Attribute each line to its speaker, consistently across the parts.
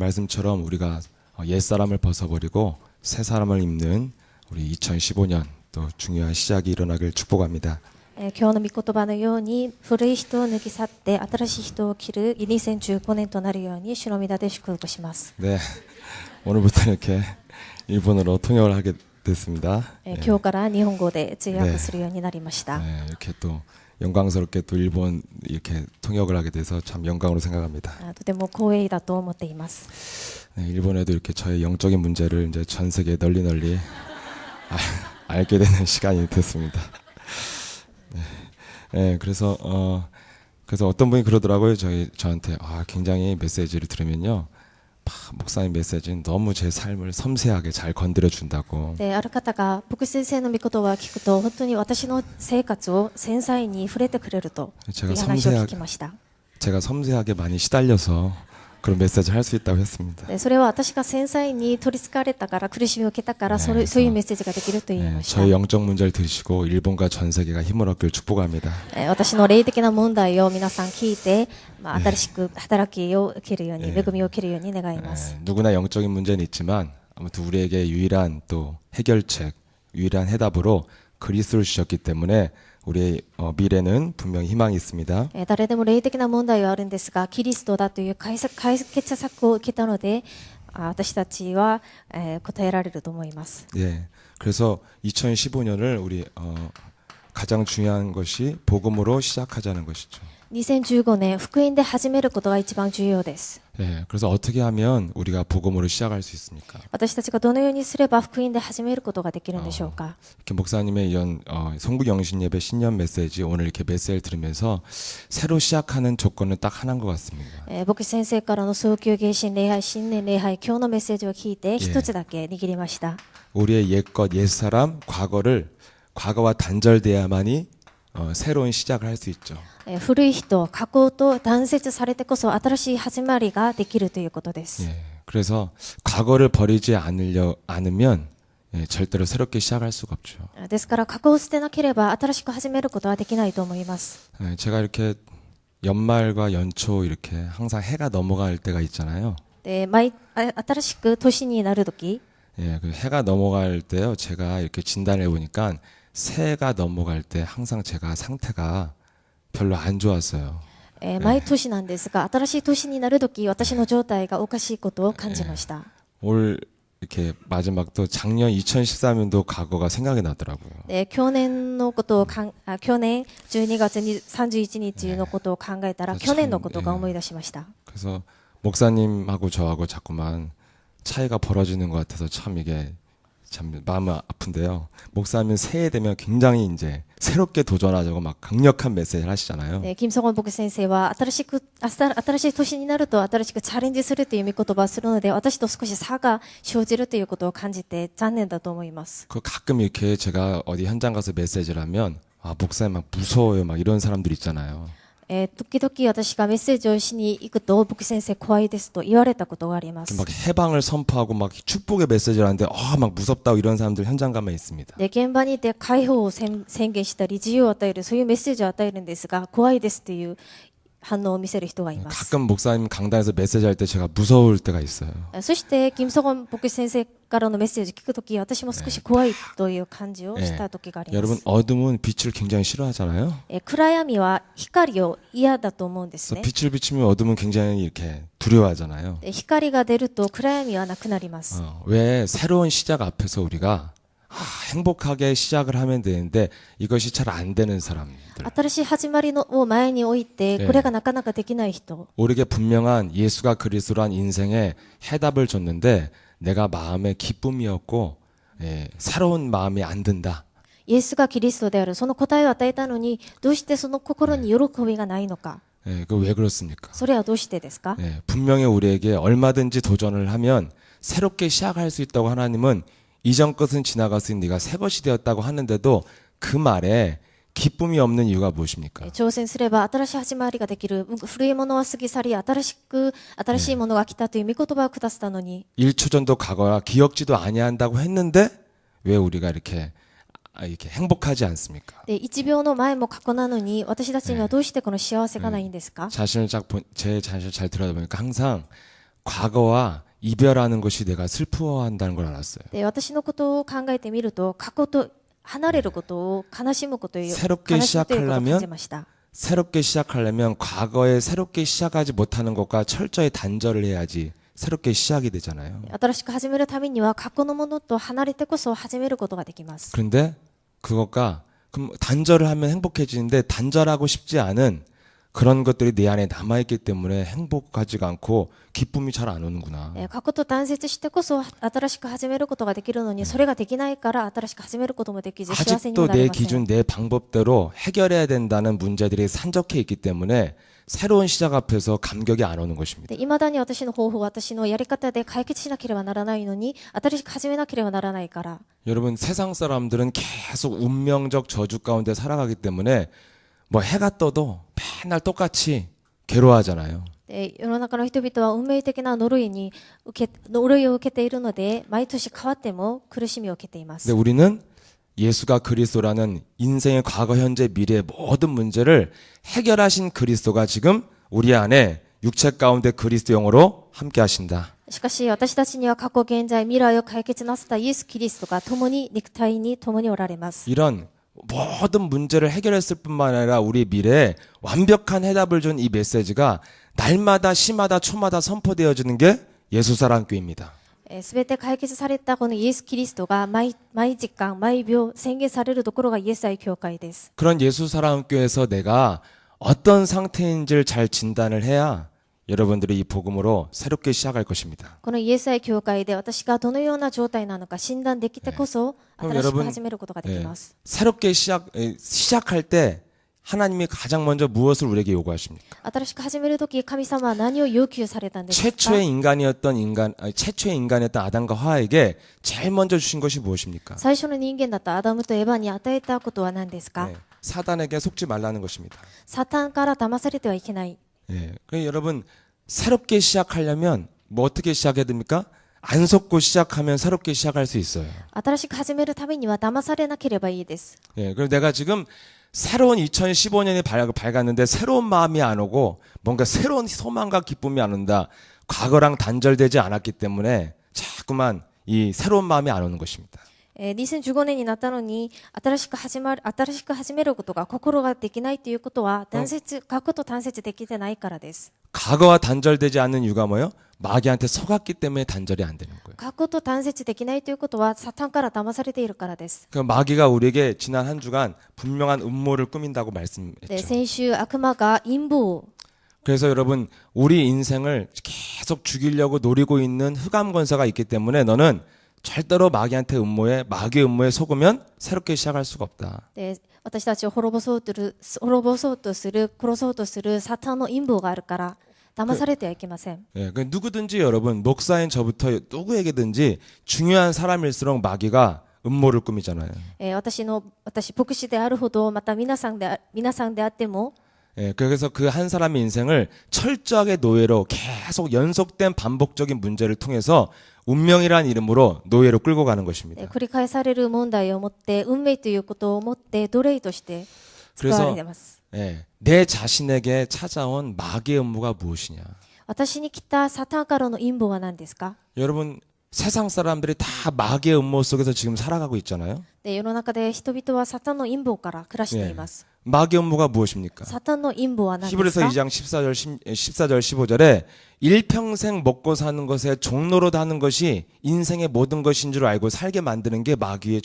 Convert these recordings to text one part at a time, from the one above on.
Speaker 1: 말씀처럼 우리가 옛사람을 벗어버리고 새 사람을 입는 우리 2015년 또 중요한 시작이 일어나길 축복합니다.
Speaker 2: 今日の御言葉のように古い人を抜き去って新しい人を着る2015年となるように主の御名で祝福します。
Speaker 1: 네, 오늘부터 이렇게 일본어로 통역을 하게 됐습니다.
Speaker 2: 今日から日本語で通訳するようになりました。
Speaker 1: 네, 이렇게 또 영광스럽게 또 일본 이렇게 통역을 하게 돼서 참 영광으로 생각합니다.
Speaker 2: とても光栄だと思っています。
Speaker 1: 네, 일본에도 이렇게 저의 영적인 문제를 이제 전 세계에 널리 알게 되는 시간이 됐습니다. 네, 그래서 어떤 분이 그러더라고요. 저한테 굉장히 메시지를 들으면요, 목사님 메시지는 너무 제 삶을 섬세하게 잘 건드려 준다고.
Speaker 2: である方が牧師先生の御言葉を聞くと本当に私の生活を繊細に触れてくれるという話を聞きました。
Speaker 1: 제가 섬세하게 많이 시달려서 그런 메시지를 할 수 있다고 했습니다.
Speaker 2: それは私が繊細に取り憑かれたから苦しみを受けたからそういうメッセージができると言いました。
Speaker 1: 저의 영적 문제를 들으시고 일본과 전 세계가 힘을 얻길 축복합니다.
Speaker 2: 私の霊的な問題を皆さん聞いて、新しく働きを受けるように、恵みを受けるように願います。
Speaker 1: 누구나 영적인 문제는 있지만 아무튼 우리에게 유일한 또 해결책, 유일한 해답으로 그리스도를 주셨기 때문에 우리의 미래는 분명히 희망이 있습니다.
Speaker 2: 誰でも霊的な問題はあるんですが、キリストだという解決策を受けたので、私たちは答えられると思います。
Speaker 1: 예, 그래서 2015년을 우리 가장 중요한 것이 복음으로 시작하자는 것이죠.
Speaker 2: 2015年、福音で始めることが一番重要です。
Speaker 1: 예, 그래서 어떻게 하면 우리가 복음으로 시작할 수 있습니까?
Speaker 2: 私たちがどのようにすれば福音で始めることができるんでしょうか。
Speaker 1: 이렇게 목사님의 이런 성국 영신 예배 신년 메시지 오늘 이렇게 메시지를 들으면서 새로 시작하는 조건은 딱 하나인 것 같습니다.
Speaker 2: 牧師先生からの早急迎新礼拝、新年礼拝、今日のメッセージを聞いて一つだけ握りました。
Speaker 1: 우리의 옛것, 옛사람, 과거와 단절돼야만이 새로운 시작을 할 수 있죠.
Speaker 2: 古い人、過去と断絶されてこそ新しい始まりができるということです。
Speaker 1: 예, 그래서 과거를 버리지 않으면 절대로 새롭게 시작할 수가 없죠.
Speaker 2: ですから過去を捨てなければ新しく始めることはできないと思います。
Speaker 1: 제가 이렇게 연말과 연초 이렇게 항상 해가 넘어갈 때가 있잖아요.
Speaker 2: で新しく年になるとき、
Speaker 1: 예, 그 해가 넘어갈 때요, 제가 이렇게 진단해 보니까 새해가 넘어갈 때 항상 제가 상태가 별로 안 좋았어요.
Speaker 2: 毎年なんですが、新しい年になるとき、私の状態がおかしいことを感じました。
Speaker 1: 올 이렇게 마지막도 작년 2013년도 과거가 생각이 나더라고요.
Speaker 2: で去年のことを去年12月31日のことを考えたら、去年のことが思い出しました。
Speaker 1: 그래서 목사님하고 저하고 자꾸만 차이가 벌어지는 것 같아서 참 이게 참 마음이 아픈데요. 목사님은 새해 되면 굉장히 이제 새롭게 도전하자고 막 강력한 메시지를 하시잖아요.
Speaker 2: キム・ソゴン牧師先生は新しい年になると新しくチャレンジするという御言葉をするので、私と少し差が生じるということを感じて残念だと思います。
Speaker 1: 그 가끔 이렇게 제가 어디 현장 가서 메시지를 하면 목사님 막 무서워요 막 이런 사람들 있잖아요.
Speaker 2: 時々私がメッセージをしに行くと、牧師先生怖いですと言われたことがあります。
Speaker 1: 막 해방을 선포하고 막 축복의 메시지를 하는데 막 무섭다고 이런 사람들 현장 가면 있습니다.
Speaker 2: で現場にいて解放を宣言したり自由を与える、そういうメッセージを与えるんですが、怖いですという反応を見せる人がいます。
Speaker 1: 가끔 목사님 강단에서 메시지 할 때 제가 무서울 때가 있어요.
Speaker 2: そしてキム・ソゴン牧師先生からのメッセージを聞くとき、私も少し怖いという感じをしたときがあります。
Speaker 1: 여러분 어둠은 빛을 굉장히 싫어하잖아요.
Speaker 2: 暗闇は光を嫌だと思うんですね。
Speaker 1: 빛을 비추면 어둠은 굉장히 이렇게 두려워하잖아요.
Speaker 2: 光が出ると暗闇はなくなります。
Speaker 1: 왜 새로운 시작 앞에서 우리가 행복하게 시작을 하면 되는데 이것이 잘 안 되는 사람들.
Speaker 2: 新しい始まりを前に置いて、これがなかなかできない人。
Speaker 1: 우리에게 분명한 예수가 그리스도란 인생에 해답을 줬는데 내가 마음에 기쁨이었고 새로운 마음이 안 든다.
Speaker 2: イエスがキリストである、その答えを与えたのに、どうしてその心に喜びがないのか。
Speaker 1: 그 왜 그렇습니까?
Speaker 2: それはどうしてですか？
Speaker 1: 분명히 우리에게 얼마든지 도전을 하면 새롭게 시작할 수 있다고 하나님은 이전 것은 지나갔으니 네가 새 것이 되었다고 하는데도 그 말에 기쁨이 없는 이유가 무엇입니까?
Speaker 2: 挑戦すれば新しい始まりができる。古いものは過ぎ去り、新しいものが来たという御言葉を下したのに。
Speaker 1: 1초 전도 과거야 기억지도 아니한다고 했는데 왜 우리가 이렇게 행복하지 않습니까?
Speaker 2: で1秒の前も過去なのに、私たちにはどうしてこの幸せがないんですか？
Speaker 1: 제 자신을 잘 들여다보니까 항상 과거와 이별하는 것이 내가 슬퍼한다는 걸 알았어요.
Speaker 2: で、私のことを考えてみると、過去と離れることを悲しむことを悲し
Speaker 1: 새롭게
Speaker 2: むということを感じ
Speaker 1: 시작하려면
Speaker 2: ました。
Speaker 1: 새롭게 시작하려면 과거에 새롭게 시작하지 못하는 것과 철저히 단절을 해야지 새롭게 시작이 되잖아요.
Speaker 2: 新しく始めるためには過去のものと離れてこそ始めることができます。
Speaker 1: 그런데 그것과 그럼 단절을 하면 행복해지는데 단절하고 싶지 않은 그런 것들이 내 안에 남아있기 때문에 행복하지가 않고 기쁨이 잘 안 오는구나.
Speaker 2: 過去と断絶してこそ新しく始めることができるのに、それができないから新しく始めることもできず幸せにも
Speaker 1: 아직도
Speaker 2: なれ
Speaker 1: 내
Speaker 2: ません。
Speaker 1: 기준, 내 방법대로 해결해야 된다는 문제들이 산적해 있기 때문에 새로운 시작 앞에서 감격이 안 오는 것입니다.
Speaker 2: で、未だに私の方法、私のやり方で解決しなければならないのに、新しく始めなければならないから。
Speaker 1: 여러분 세상 사람들은 계속 운명적 저주 가운데 살아가기 때문에 뭐 해가 떠도 맨날 똑같이 괴로워하잖아요.
Speaker 2: で、世の中の人々は運命的な呪いを受けているので、毎年変わっても苦しみを受けていま
Speaker 1: 근데
Speaker 2: す。
Speaker 1: 우리는 예수가 그리스도라는 인생의 과거, 현재, 미래의 모든 문제를 해결하신 그리스도가 지금 우리 안에 육체 가운데 그리스도 영으로 함께 하신다.
Speaker 2: しかし私たちには過去、現在、未来を解決なさったイエス・キリストが共に肉体に共におられます。
Speaker 1: 이런 모든 문제를 해결했을 뿐만 아니라 우리 미래에 완벽한 해답을 준 이 메시지가 날마다 시마다 초마다 선포되어지는 게 예수사랑교회입니다.
Speaker 2: すべて解決されたこのイエス・キリストが毎時間、毎秒宣言されるところがイエス愛教会です。
Speaker 1: 그런 예수사랑교회에서 내가 어떤 상태인지를 잘 진단을 해야 여러분들이 이 복음으로 새롭게 시작할 것입니다.
Speaker 2: このイエス愛教会で私がどのような状態なのか診断できてこそ、
Speaker 1: ね
Speaker 2: 新しく始めることができます。
Speaker 1: 새롭게 시작할 때 하나님이 가장 먼저 무엇을 우리에게 요구하십니까?
Speaker 2: 新しく始めるとき、神様は何を要求されたんですか？
Speaker 1: 최초의 인간이었던 아담과 하와에게 제일 먼저 주신 것이 무엇입니까?
Speaker 2: 最初の人間だったアダムとエバに与えたことは何ですか？
Speaker 1: 네, 사단에게 속지 말라는 것입니다.
Speaker 2: サタンから騙されてはいけない。
Speaker 1: 예, 그러니까 여러분 새롭게 시작하려면 뭐 어떻게 시작해야 됩니까? 안 속고 시작하면 새롭게 시작할 수 있어요.
Speaker 2: 新しく始めるためには騙されなければいいです。
Speaker 1: 예, 그럼 내가 지금 새로운 2015년이 밝았는데 새로운 마음이 안 오고 뭔가 새로운 소망과 기쁨이 안 온다. 과거랑 단절되지 않았기 때문에 자꾸만 이 새로운 마음이 안 오는 것입니다.
Speaker 2: 2015年になったのに新しく始めることが心ができないということは過去と断絶できてないからです。
Speaker 1: 과거와 단절되지 않는 이유가 뭐예요? 마귀한테 속았기 때문에 단절이 안 되는 거예요.
Speaker 2: 過去と断絶できないということはサタンから騙されているからです。
Speaker 1: 그 마귀가 우리에게 지난 한 주간 분명한 음모를 꾸민다고
Speaker 2: で、
Speaker 1: 말씀했죠.
Speaker 2: 先週悪魔が陰謀を
Speaker 1: 그래서 여러분 우리 인생을 계속 죽이려고 노리고 있는 흑암 권세가 있기 때문에 너는 절대로 마귀의 음모에 속으면 새롭게 시작할 수가 없다.
Speaker 2: で、私たちを滅ぼそうとする殺そうとするサタンの陰謀があるから騙されてはいけません。
Speaker 1: 예, 그 누구든지 여러분 목사인 저부터 누구에게든지 중요한 사람일수록 마귀가 음모를 꾸미잖아요.
Speaker 2: 私牧師であるほど、また皆さんであっても、
Speaker 1: 예, 그래서 그 한 사람의 인생을 철저하게 노예로 계속 연속된 반복적인 문제를 통해서 운명이란 이름으로 노예로 끌고 가는 것입니다.
Speaker 2: 繰り返される問題を持って、運命ということを持って奴隷として使われています。
Speaker 1: 예, 내 자신에게 찾아온 마귀의 음모가 무엇이냐?
Speaker 2: 私に来たサタンからの陰謀は何ですか？
Speaker 1: 여러분 세상 사람들이 다 마귀의 음모 속에서 지금 살아가고 있잖아요.
Speaker 2: で、世の中で人々はサタンの陰謀から暮らしています。
Speaker 1: 마귀의 음모가 무엇입니까?
Speaker 2: サタンの陰謀は何です
Speaker 1: 히브리서
Speaker 2: か？
Speaker 1: 2장 14절 15절에 일평생 먹고 사는 것에 종로로 하는 것이 인생의 모든 것인 줄 알고 살게 만드는 게 마귀의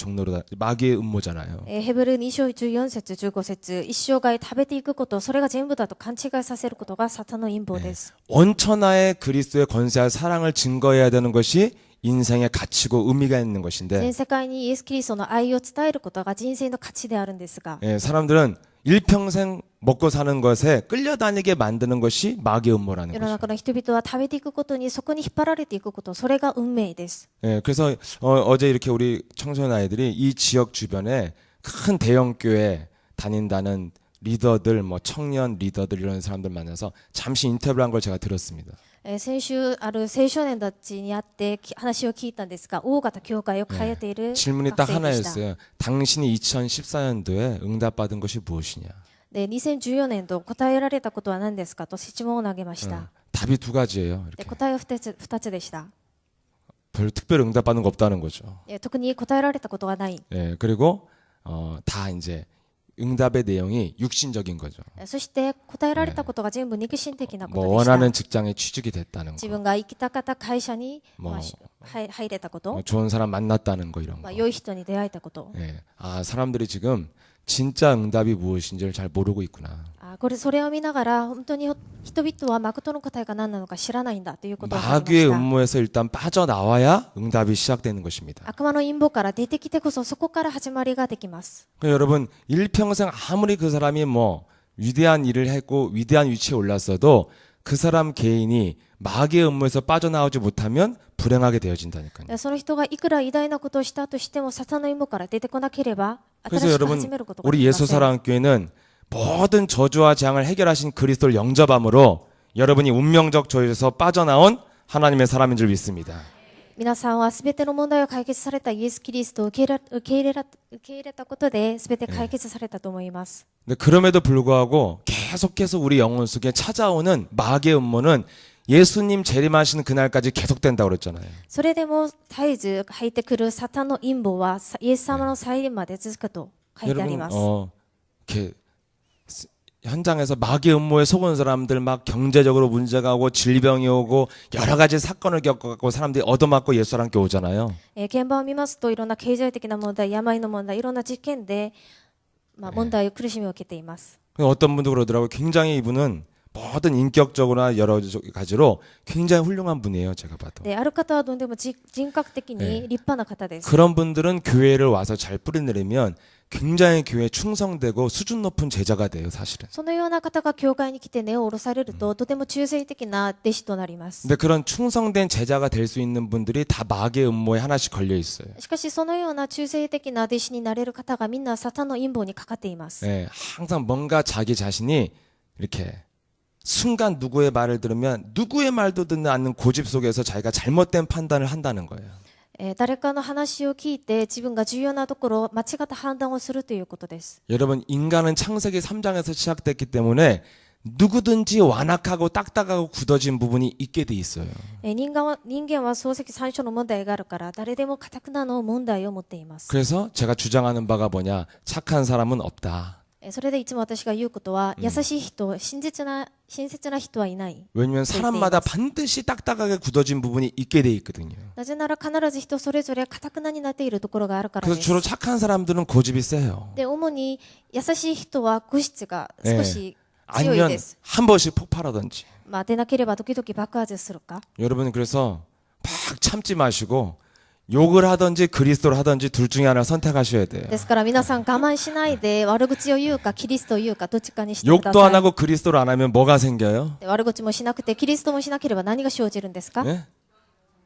Speaker 1: 음모잖아요.
Speaker 2: ヘブル2章14節15節、一生涯食べていくこと、それが全部だと勘違いさせることがサタンの陰謀です。
Speaker 1: 온천하의 그리스도의 권세와 사랑을 증거해야 되는 것이 인생의 가치고 의미가 있는 것인데
Speaker 2: 全世界にイエス・キリストの愛を伝えることが人生の価値であるんですが、
Speaker 1: 예, 사람들은 일평생 먹고 사는 것에 끌려다니게 만드는 것이 마귀의 음모라는
Speaker 2: 世の
Speaker 1: 거죠.
Speaker 2: 中の人々は食べていくことに、そこに引っ張られていくこと、それが運命です。
Speaker 1: 예, 그래서 어제 이렇게 우리 청소년 아이들이 이 지역 주변에 큰 대형 교회 다닌다는 리더들, 뭐 청년 리더들 이런 사람들 만나서 잠시 인터뷰를 한 걸 제가 들었습니다.
Speaker 2: 先週ある青少年たちに会って話を聞いたんですが、大型教会を通っている
Speaker 1: 질문이
Speaker 2: 学
Speaker 1: 딱
Speaker 2: 生でした。
Speaker 1: 하나였어요. 당신이 2014년도에 응답받은 것이 무엇이냐?
Speaker 2: で、2014年と答えられたことは何ですかと質問を投げました。
Speaker 1: 답이 두 가지예요.
Speaker 2: で
Speaker 1: 이렇게
Speaker 2: 答えは2つでした。
Speaker 1: 별 특별 응답받는 거 없다는 거죠.
Speaker 2: 特に答えられたことがない。
Speaker 1: 예, 그리고 다 이제 응답의 내용이 육신적인 거죠.
Speaker 2: そして答えられたことが全部肉親的なこ
Speaker 1: 뭐
Speaker 2: とでした。
Speaker 1: 원하는 직장에 취직이 됐다는
Speaker 2: 自
Speaker 1: 거,
Speaker 2: 分が行きたかった会社に、
Speaker 1: 뭐
Speaker 2: 入れたこと、
Speaker 1: 뭐 좋은 사람 만났다는 거 이런 거.
Speaker 2: 良い人に出会えたこと。
Speaker 1: 예, 아 사람들이 지금 진짜 응답이 무엇인지를 잘 모르고 있구나.
Speaker 2: それを見ながら本当に人々は誠の答えが何なのか知らないんだということを分かりま
Speaker 1: 마귀의
Speaker 2: した。
Speaker 1: 음모에서 일단 빠져나와야 응답이 시작되는 것입니다.
Speaker 2: 悪魔の陰謀から出てきてこそそこから始まりができます。
Speaker 1: 그러니까 여러분 일평생 아무리 그 사람이 뭐 위대한 일을 했고 위대한 위치에 올랐어도 그 사람 개인이 마귀의 음모에서 빠져나오지 못하면 불행하게 되어진다니까요.
Speaker 2: その人がいくら偉大なことをしたとしてもサタンの陰謀から出てこなければ
Speaker 1: 그래서
Speaker 2: 新しく
Speaker 1: 여러분
Speaker 2: 始めることがで
Speaker 1: 우리
Speaker 2: きません。
Speaker 1: 예수사랑교회는 모든 저주와 재앙을 해결하신 그리스도를 영접함으로 여러분이 운명적 저주에서 빠져나온 하나님의 사람인 줄 믿습니다.
Speaker 2: 皆さんはすべての問題を解決されたイエス・キリストを受け入れたことですべて解決されたと思います。
Speaker 1: 근데 그럼에도 불구하고 계속해서 우리 영혼 속에 찾아오는 마귀의 음모는 예수님 재림하시는 그날까지 계속된다고 그랬잖아요.
Speaker 2: それでも絶えず入ってくるサタンの陰謀はイエス様の再臨まで続くと書いてあり
Speaker 1: 여러분
Speaker 2: ます。
Speaker 1: 이렇게 현장에서 마귀의 음모에 속은 사람들 막 경제적으로 문제가 오고 질병이 오고 여러 가지 사건을 겪어갖고 사람들이 얻어맞고 예수랑 함께 오잖아요.
Speaker 2: 現場を見ますといろんな経済的な問題、病の問題、いろんな事件で、問題を苦しみを受けています。
Speaker 1: 어떤 분도 그러더라고요. 굉장히 이분은 모든 인격적으로나 여러 가지로 굉장히 훌륭한 분이에요. 제가 봐도.
Speaker 2: である方はとんでも人格的に立派な方です。
Speaker 1: 그런 분들은 교회를 와서 잘 뿌리내리면 굉장히 교회에 충성되고 수준 높은 제자가 돼요. 사실은.
Speaker 2: そのような方が教会に来て根を下ろされると、とても忠誠的な弟子となります。
Speaker 1: 근데 그런 충성된 제자가 될 수 있는 분들이 다 마귀의 음모에 하나씩 걸려 있어요.
Speaker 2: しかしそのような忠誠的な弟子になれる方がみんなサタンの陰謀にかかっています。
Speaker 1: 예, 항상 뭔가 자기 자신이 이렇게 순간 누구의 말을 들으면 누구의 말도 듣지 않는 고집 속에서 자기가 잘못된 판단을 한다는 거예요.
Speaker 2: 誰かの話を聞いて自分が重要なところ間違った判断をするということです。
Speaker 1: 여러분 인간은 창세기 3장에서 시작됐기 때문에 누구든지 완악하고 딱딱하고 굳어진 부분이 있게 돼 있어요.
Speaker 2: 人間は漱石最初の問題があるから誰でも堅くなの問題を持っています。
Speaker 1: 그래서 제가 주장하는 바가 뭐냐? 착한 사람은 없다.
Speaker 2: それでいつも私が言うことは、優しい人、親切な人はいない。
Speaker 1: 왜냐면 사람마다 반드시 딱딱하게 굳어진 부분이 있게 돼 있거든요.
Speaker 2: なぜなら必ず人それぞれ堅くなになっているところがあるからで
Speaker 1: 그래서
Speaker 2: す。
Speaker 1: 주로 착한 사람들은 고집이 세요.
Speaker 2: で、主に優しい人は個室が少し強い
Speaker 1: 아니면
Speaker 2: です。
Speaker 1: 한 번씩 폭발하든지.
Speaker 2: でなければ時々爆発するか。
Speaker 1: 여러분 그래서 막 참지 마시고 욕을 하든지 그리스도를 하든지 둘 중에 하나를 선택하셔야 돼요.
Speaker 2: ですから皆さん我慢しないで悪口を言うかキリストを言うかどっちかにしてくだ
Speaker 1: 욕도 안
Speaker 2: さ
Speaker 1: 하고 그리스도를 안 하면 뭐가 생겨요?
Speaker 2: い。で悪口もしなくてキリストもしなければ何が生じるんですか？
Speaker 1: 네?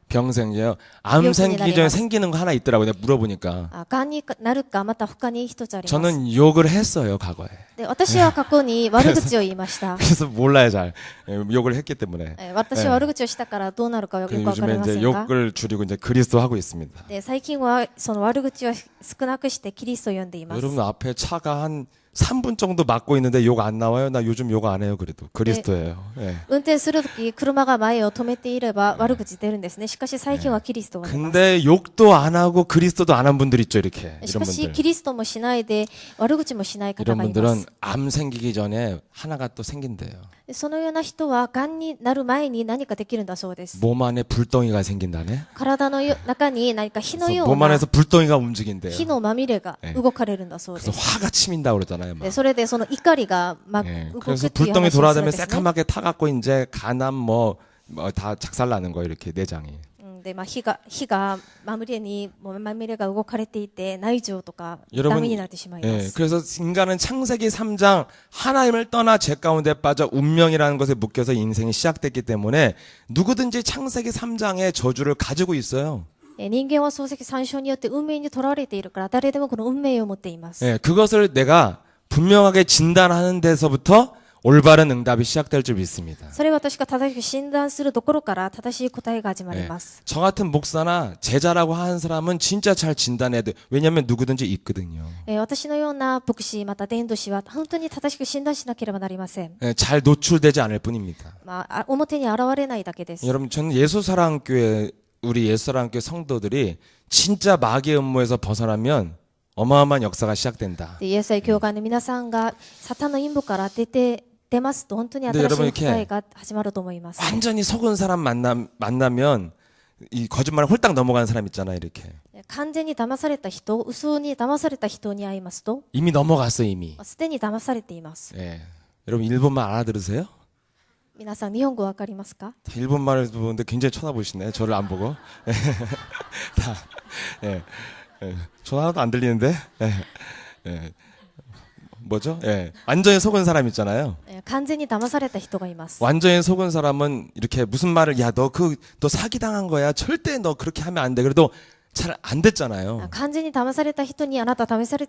Speaker 1: 병 생겨요. 암
Speaker 2: 병이
Speaker 1: 생기기 전에
Speaker 2: 나리마스.
Speaker 1: 생기는 거 하나 있더라고요. 내가 물어보니까.
Speaker 2: がんになるかまた他に一つあります。
Speaker 1: 저는 욕을 했어요, 과거에.
Speaker 2: で私は過去に悪口を言いました。
Speaker 1: 그래서 몰라요, 잘. 예, 욕을 했기 때문에.
Speaker 2: 私は悪口をしたからどうなるかよく
Speaker 1: 그래서
Speaker 2: わかり
Speaker 1: 요즘에
Speaker 2: ませ
Speaker 1: 이제
Speaker 2: んか？
Speaker 1: 욕을 줄이고 이제 그리스도 하고 있습니다.
Speaker 2: で最近はその悪口を少なくしてキリストを呼んでいます。
Speaker 1: 여러분 앞에 차가 한 3분 정도 막고 있는데 욕 안 나와요? 나 요즘 욕 안 해요, 그래도. 그리스도예요. 예.
Speaker 2: 運転するとき車が前を止めていれば悪口出るんですね。しかし最近はキリストが出ます。
Speaker 1: 근데 욕도 안 하고 그리스도도 안 한 분들 있죠, 이렇게.
Speaker 2: し
Speaker 1: 이런
Speaker 2: かし
Speaker 1: 분들.
Speaker 2: キリストもしないで悪口もしない方
Speaker 1: 이런
Speaker 2: がいま
Speaker 1: 분들은
Speaker 2: す。
Speaker 1: 암 생기기 전에 하나가 또 생긴대요.
Speaker 2: でそのような人はがんになる前に何かできるんだそうです。
Speaker 1: 몸 안에 불덩이가 생긴다네.
Speaker 2: 体の中に何か火の
Speaker 1: 그래서
Speaker 2: よう
Speaker 1: 몸
Speaker 2: な
Speaker 1: 안에서 불덩이가 움직인대요.
Speaker 2: 火のまみれが動かれるんだそうで
Speaker 1: 그래서
Speaker 2: す。
Speaker 1: 화가 치민다 그러잖아요. 막.
Speaker 2: でそれでその怒りが
Speaker 1: 예,
Speaker 2: 動く
Speaker 1: 그래서
Speaker 2: っていう
Speaker 1: 불덩이
Speaker 2: 話をするん
Speaker 1: 돌아다니면
Speaker 2: ですね。
Speaker 1: 새까맣게 타갖고 이제 간암 뭐 다 작살 나는 거예요, 이렇게 내장이.
Speaker 2: で火がまみれにもうまみれが動かれていて内臓とかダ
Speaker 1: 여러분,
Speaker 2: メになってしまいま
Speaker 1: 예,
Speaker 2: す。
Speaker 1: 그래서 인간은 창세기 3장 하나님을 떠나 죄 가운데 빠져 운명이라는 것에 묶여서 인생이 시작됐기 때문에 누구든지 창세기 3장의 저주를 가지고 있어요.
Speaker 2: 人間は漱石参照によって運命にとらわれているから誰でもこの運命を持っています。
Speaker 1: 예, 그것을 내가 분명하게 진단하는 데서부터 올바른 응답이 시작될 줄 믿습니다.
Speaker 2: それは私が正しく診断するところから正しい答えが始まります。
Speaker 1: 저 같은 목사나 제자라고 하는 사람은 진짜 잘 진단해야 돼. 왜냐하면 누구든지 있거든요.
Speaker 2: 私のような牧師また伝道師は本当に正しく診断しなければなりません。
Speaker 1: 잘 노출되지 않을 뿐입니다.
Speaker 2: 表に現れないだけです。
Speaker 1: 여러분, 저는 예수사랑교회 우리 예수사랑교회 성도들이 진짜 마귀의 음모에서 벗어나면 어마어마한 역사가 시작된다.
Speaker 2: イエス会教会の皆さんがサタンの陰謀から出ますと本当に新しい答えが始まると思います。
Speaker 1: 완전히 속은 사람 만나면 이 거짓말에 홀딱 넘어가는 사람 있잖아요, 이렇게.
Speaker 2: 完全に騙された人、嘘に騙された人に会いますと、
Speaker 1: 이미 넘어갔어, 이미.
Speaker 2: すでに騙されています。
Speaker 1: 예. 여러분 일본말 알아들으세요?
Speaker 2: 皆さん日本語わかりますか？
Speaker 1: 다 일본말을 보는데 굉장히 쳐다보시네. 저를 안 보고. 다. 예. 예. 전 하나도 안 들리는데. 예. 예. 뭐죠? 예. 완전히 속은 사람 있잖아요.
Speaker 2: 完全に騙された人がいます。
Speaker 1: 완전히 속은 사람은 이렇게 무슨 말을 야, 너 사기 당한 거야. 절대 너 그렇게 하면 안 돼. 그래도 잘 안 됐잖아요.
Speaker 2: 完全に騙された人にあなた騙され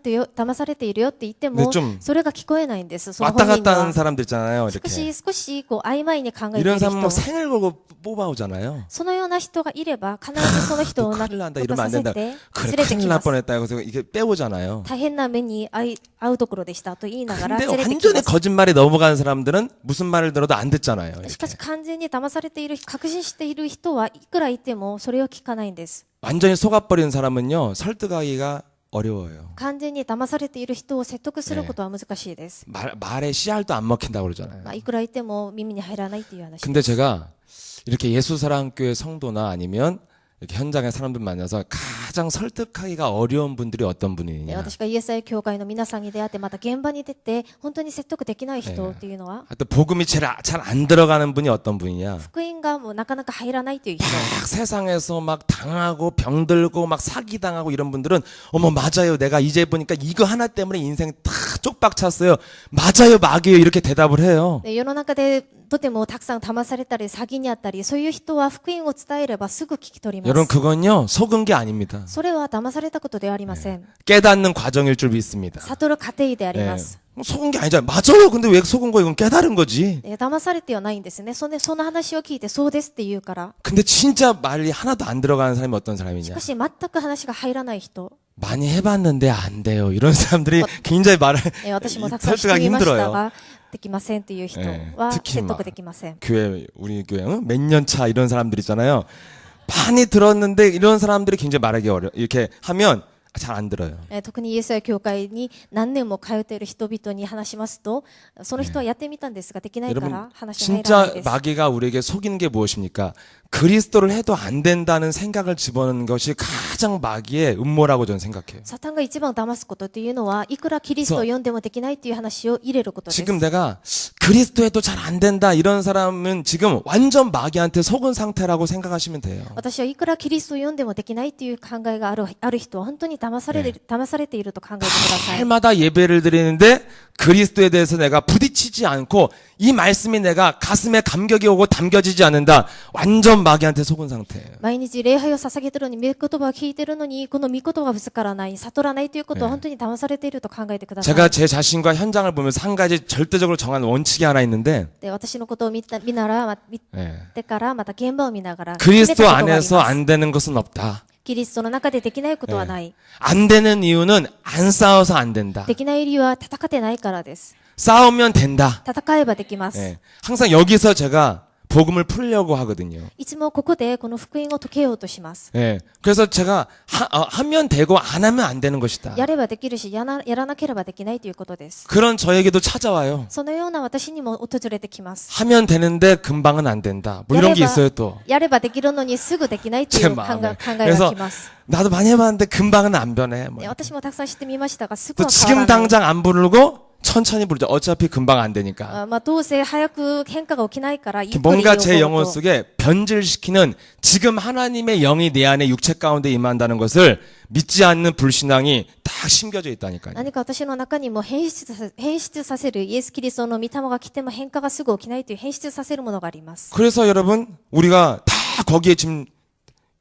Speaker 2: ているよって言っても
Speaker 1: 근데 좀
Speaker 2: それが聞こえないんです。その
Speaker 1: 왔다
Speaker 2: 本人
Speaker 1: 갔다
Speaker 2: は
Speaker 1: 하는 사람들 있잖아요.
Speaker 2: 少
Speaker 1: 이렇게.
Speaker 2: しこう曖昧に考えてい
Speaker 1: 이런
Speaker 2: る
Speaker 1: 사람은 뭐
Speaker 2: 人。
Speaker 1: 생을 걸고 뽑아오잖아요.
Speaker 2: そのような人がいれば必ずその人を
Speaker 1: 큰일 난다
Speaker 2: と
Speaker 1: 이러면
Speaker 2: さ
Speaker 1: 안
Speaker 2: せ
Speaker 1: 된다.
Speaker 2: て連
Speaker 1: 그래
Speaker 2: れて
Speaker 1: 큰일
Speaker 2: き
Speaker 1: 날
Speaker 2: ます。
Speaker 1: 뻔했다. 그래서 이게 빼오잖아요.
Speaker 2: 大変な目に遭うところでしたと言いながら
Speaker 1: 근데
Speaker 2: 連れてきま
Speaker 1: 완전히
Speaker 2: す。
Speaker 1: 거짓말에 넘어가는 사람들은 무슨 말을 들어도 안 듣잖아요.
Speaker 2: しか
Speaker 1: 이렇게.
Speaker 2: し完全に騙されている、確信している人はいくらいてもそれを聞かないんです。
Speaker 1: 완전히 속아버린 사람은요 설득하기가 어려워요.
Speaker 2: 完全に騙されている人を説得することは難しいです。
Speaker 1: 말에 씨알도 안 먹힌다고 그러잖아요.
Speaker 2: いくら言っても耳に入らないっていう話。
Speaker 1: 근데 제가 이렇게 예수사랑교회 성도나 아니면 이렇게 현장에 사람들 만나서 가장 설득하기가 어려운 분들이 어떤
Speaker 2: で
Speaker 1: 분이냐.
Speaker 2: 私がイエス愛教会の皆さんに出会ってまた現場に出て本当に説得できない人っていうのは
Speaker 1: 또 복음이 잘 안 들어가는 분이 어떤 분이냐.
Speaker 2: 福音がもうなかなか入らないという人。
Speaker 1: 막 세상에서 막 당하고 병들고 막 사기당하고 이런 분들은 어머 맞아요. 내가 이제 보니까 이거 하나 때문에 인생 다 쪽박 찼어요. 맞아요. 마귀예요. 이렇게 대답을 해요.
Speaker 2: で世の中でとてもたくさん騙されたり詐欺にあったりそういう人は福音を伝えればすぐ聞き取りま
Speaker 1: 여러분
Speaker 2: す。
Speaker 1: 그건요 속은 게 아닙니다.
Speaker 2: それは騙されたことではありません。
Speaker 1: 깨닫는 과정일 줄 믿습니다.
Speaker 2: 悟る過程であり
Speaker 1: 예.
Speaker 2: ます。
Speaker 1: 속은 게 아니잖아요. 맞아요. 근데 왜 속은 거 이건 깨달은 거지.
Speaker 2: 騙されてはないんですね。その話を聞いてそうですって言うから。
Speaker 1: 근데 진짜 말이 하나도 안 들어가는 사람이 어떤
Speaker 2: し
Speaker 1: 사람이냐.
Speaker 2: かし全く話が入らない人。
Speaker 1: 많이 해봤는데 안 돼요. 이런 사람들이 굉장히 말을
Speaker 2: 私もたくさんして
Speaker 1: 설득하기
Speaker 2: みました
Speaker 1: 힘들어요.
Speaker 2: ができませんという人
Speaker 1: 예
Speaker 2: は
Speaker 1: 특히
Speaker 2: 説
Speaker 1: 막
Speaker 2: 得できません。
Speaker 1: 교회 우리 교회 몇 년 차 이런 사람들 있잖아요. 많이 들었는데 이런 사람들이 굉장히 말하기 어려. 이렇게 하면 잘 안 들어요.
Speaker 2: 特にイエスや教会に何年も通っている人々に話しますと、その人はやってみたんですができないか
Speaker 1: 여러분
Speaker 2: ら話が入らない
Speaker 1: 진짜
Speaker 2: です。
Speaker 1: 마귀가 우리에게 속이는 게 무엇입니까? 그리스도를 해도 안 된다는 생각을 집어넣는 것이 가장 마귀의 음모라고 저는 생각해요.
Speaker 2: サタンが一番騙すことというのは、いくらキリストを読んでもできないという話を入れることです。
Speaker 1: 지금 내가 그리스도 해도 잘 안 된다 이런 사람은 지금 완전 마귀한테 속은 상태라고 생각하시면 돼요.
Speaker 2: 私はいくらキリストを読んでもできないという考えがある人は本当に騙されていると考えてください。
Speaker 1: 해마다 예배를 드리는데 그리스도에 대해서 내가 부딪히지 않고 이 말씀이 내가 가슴에 감격이 오고 담겨지지 않는다. 완전 마귀한테 속은 상태예요.
Speaker 2: 毎日礼拝を捧げているのに、御言葉を聞いているのに、この御言葉がぶつからない、悟らないということは本当に騙されていると考えてください。
Speaker 1: 제가 제 자신과 현장을 보면서 한 가지 절대적으로 정한 원칙이 하나 있는데
Speaker 2: で私のことを見てからまた現場を見ながら決めた
Speaker 1: 그리스도
Speaker 2: ことがあります
Speaker 1: 안에서 안 되는 것은 없다.
Speaker 2: キリストの中でできないことはない。
Speaker 1: 안 되는 이유는 안 싸워서 안 된다.
Speaker 2: できない理由は戦ってないからです。
Speaker 1: 싸우면 된다.
Speaker 2: 戦えばできます。
Speaker 1: 예. 항상 여기서 제가 복음을 풀려고 하거든요.
Speaker 2: いつもここでこの福音を解けようとします。
Speaker 1: 예. 그래서 제가 하면 되고 안 하면 안 되는 것이다.
Speaker 2: やればできるし、やらなければできないということです。
Speaker 1: 그런 저에게도 찾아와요.
Speaker 2: そのような私にも訪れてきます。
Speaker 1: 하면 되는데 금방은 안 된다. 뭐 이런 게 있어요 또.
Speaker 2: やればできるのにすぐできないという
Speaker 1: 제
Speaker 2: 考
Speaker 1: 마음에.
Speaker 2: えがきます。
Speaker 1: 나도 많이 해봤는데 금방은 안 변해. 뭐.
Speaker 2: 私もたくさん知ってみましたが、すぐ
Speaker 1: 또
Speaker 2: は変
Speaker 1: 지금
Speaker 2: わらない。
Speaker 1: 당장 안 부르고 천천히 부르자. 어차피 금방 안 되니까.
Speaker 2: どうせ早く変化が起きないから、ゆっくり
Speaker 1: 뭔가 제
Speaker 2: 起こ
Speaker 1: 영혼
Speaker 2: ると
Speaker 1: 속에 변질시키는 지금 하나님의 영이 내 안에 육체 가운데 임한다는 것을 믿지 않는 불신앙이 딱 심겨져 있다니까요.
Speaker 2: 何か私の中にも変質させるイエス・キリストの御霊が来ても変化がすぐ起きないという変質させるものがあります。
Speaker 1: 그래서 여러분 우리가 다 거기에 지금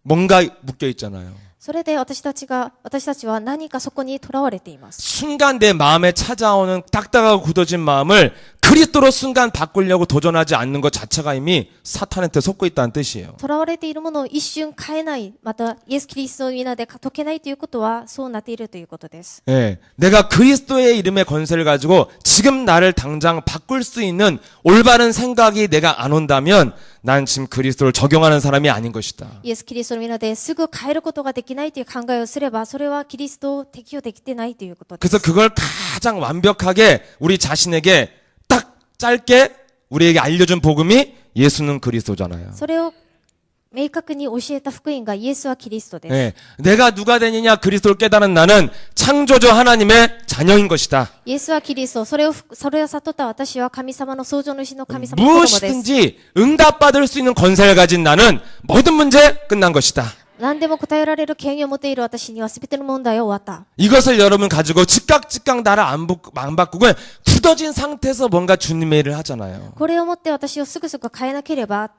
Speaker 1: 뭔가 묶여 있잖아요.
Speaker 2: それで私たちは何かそこにとらわれています。
Speaker 1: 순간 내 마음에 찾아오는 딱딱하고 굳어진 마음을 그리스도로 순간 바꾸려고 도전하지 않는 것 자체가 이미 사탄한테 속고 있다는 뜻이에요.
Speaker 2: とらわれているものを一瞬変えない、またイエス・キリストの皆で解けないということはそうなっているということです。
Speaker 1: 예, 내가 그리스도의 이름의 권세를 가지고 지금 나를 당장 바꿀 수 있는 올바른 생각이 내가 안 온다면 난 지금 그리스도를 적용하는 사람이 아닌 것이다.
Speaker 2: イエス・キリストの皆ですぐ変えることができないという考えをすれば、それはキリストを適用できてないということです。
Speaker 1: 그래서 그걸 가장 완벽하게 우리 자신에게 딱 짧게 우리에게 알려준 복음이 예수는 그리스도잖아요.
Speaker 2: それを明確に教えた福音がイエスはキリストです。
Speaker 1: 예, 내가 누가 되느냐 그리스도를 깨달은 나는 창조주 하나님의 자녀인 것이다.
Speaker 2: イエスはキリスト、それを悟った私は神様の創造主の神様の子供です。
Speaker 1: 무엇이든지 응답받을 수 있는 권세를 가진 나는 모든 문제 끝난 것이다.
Speaker 2: 何でも答えられる権威を持っている私には全ての問題は終わった。
Speaker 1: 이것을 여러분 가지고 즉각 나를 안 바꾸고 굳어진 상태에서 뭔가 주님의 일을 하잖아요.
Speaker 2: これをもって私をすぐ変えなければ、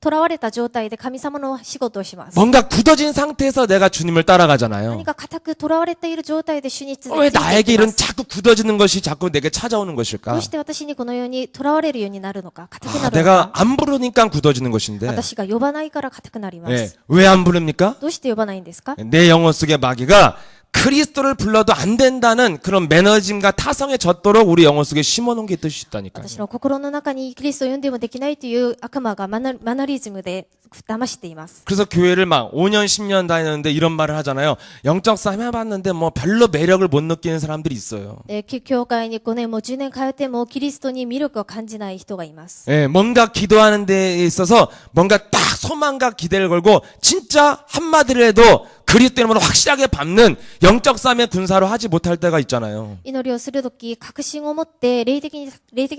Speaker 2: 囚われた状態で神様の仕事をします。
Speaker 1: 뭔가 굳어진 상태에서 내가 주님을 따라가잖아요.
Speaker 2: 何か固く囚われている状態で主について
Speaker 1: 왜
Speaker 2: いきま
Speaker 1: 나에게 이런
Speaker 2: す。
Speaker 1: 자꾸 굳어지는 것이 자꾸 내게 찾아오는
Speaker 2: ど
Speaker 1: 것일까?
Speaker 2: うして私にこのように囚われるようになるのか、固くな
Speaker 1: 아,
Speaker 2: るの
Speaker 1: 내가
Speaker 2: か。
Speaker 1: 안 부르니까 굳어지는 것인데
Speaker 2: 私が呼ばないから固くなりま
Speaker 1: 예,
Speaker 2: す。
Speaker 1: 왜 안 부릅니까?
Speaker 2: どうして呼ばないんですか？
Speaker 1: 내 영혼 속의 마귀가 그리스도를 불러도 안 된다는 그런 매너즘과 타성에 젖도록 우리 영혼 속에 심어놓은 게 뜻이 있다니까요.
Speaker 2: 私の心の中にキリストを呼んでもできないという悪魔がマナリズムで騙しています。
Speaker 1: 그래서 교회를 막 5년, 10년 다녔는데 이런 말을 하잖아요. 영적 싸움 해봤는데 뭐 별로 매력을 못 느끼는 사람들이 있어요.
Speaker 2: 教会に5年も10年通ってもキリストに魅力を感じない人がいます。
Speaker 1: 예, 뭔가 기도하는 데 있어서 뭔가 딱 소망과 기대를 걸고 진짜 한마디를 해도 그리스도 이름으로 확실하게 밟는 영적 싸움의 군사로 하지 못할 때가 있잖아요.
Speaker 2: 祈りをするとき、確信を持って霊的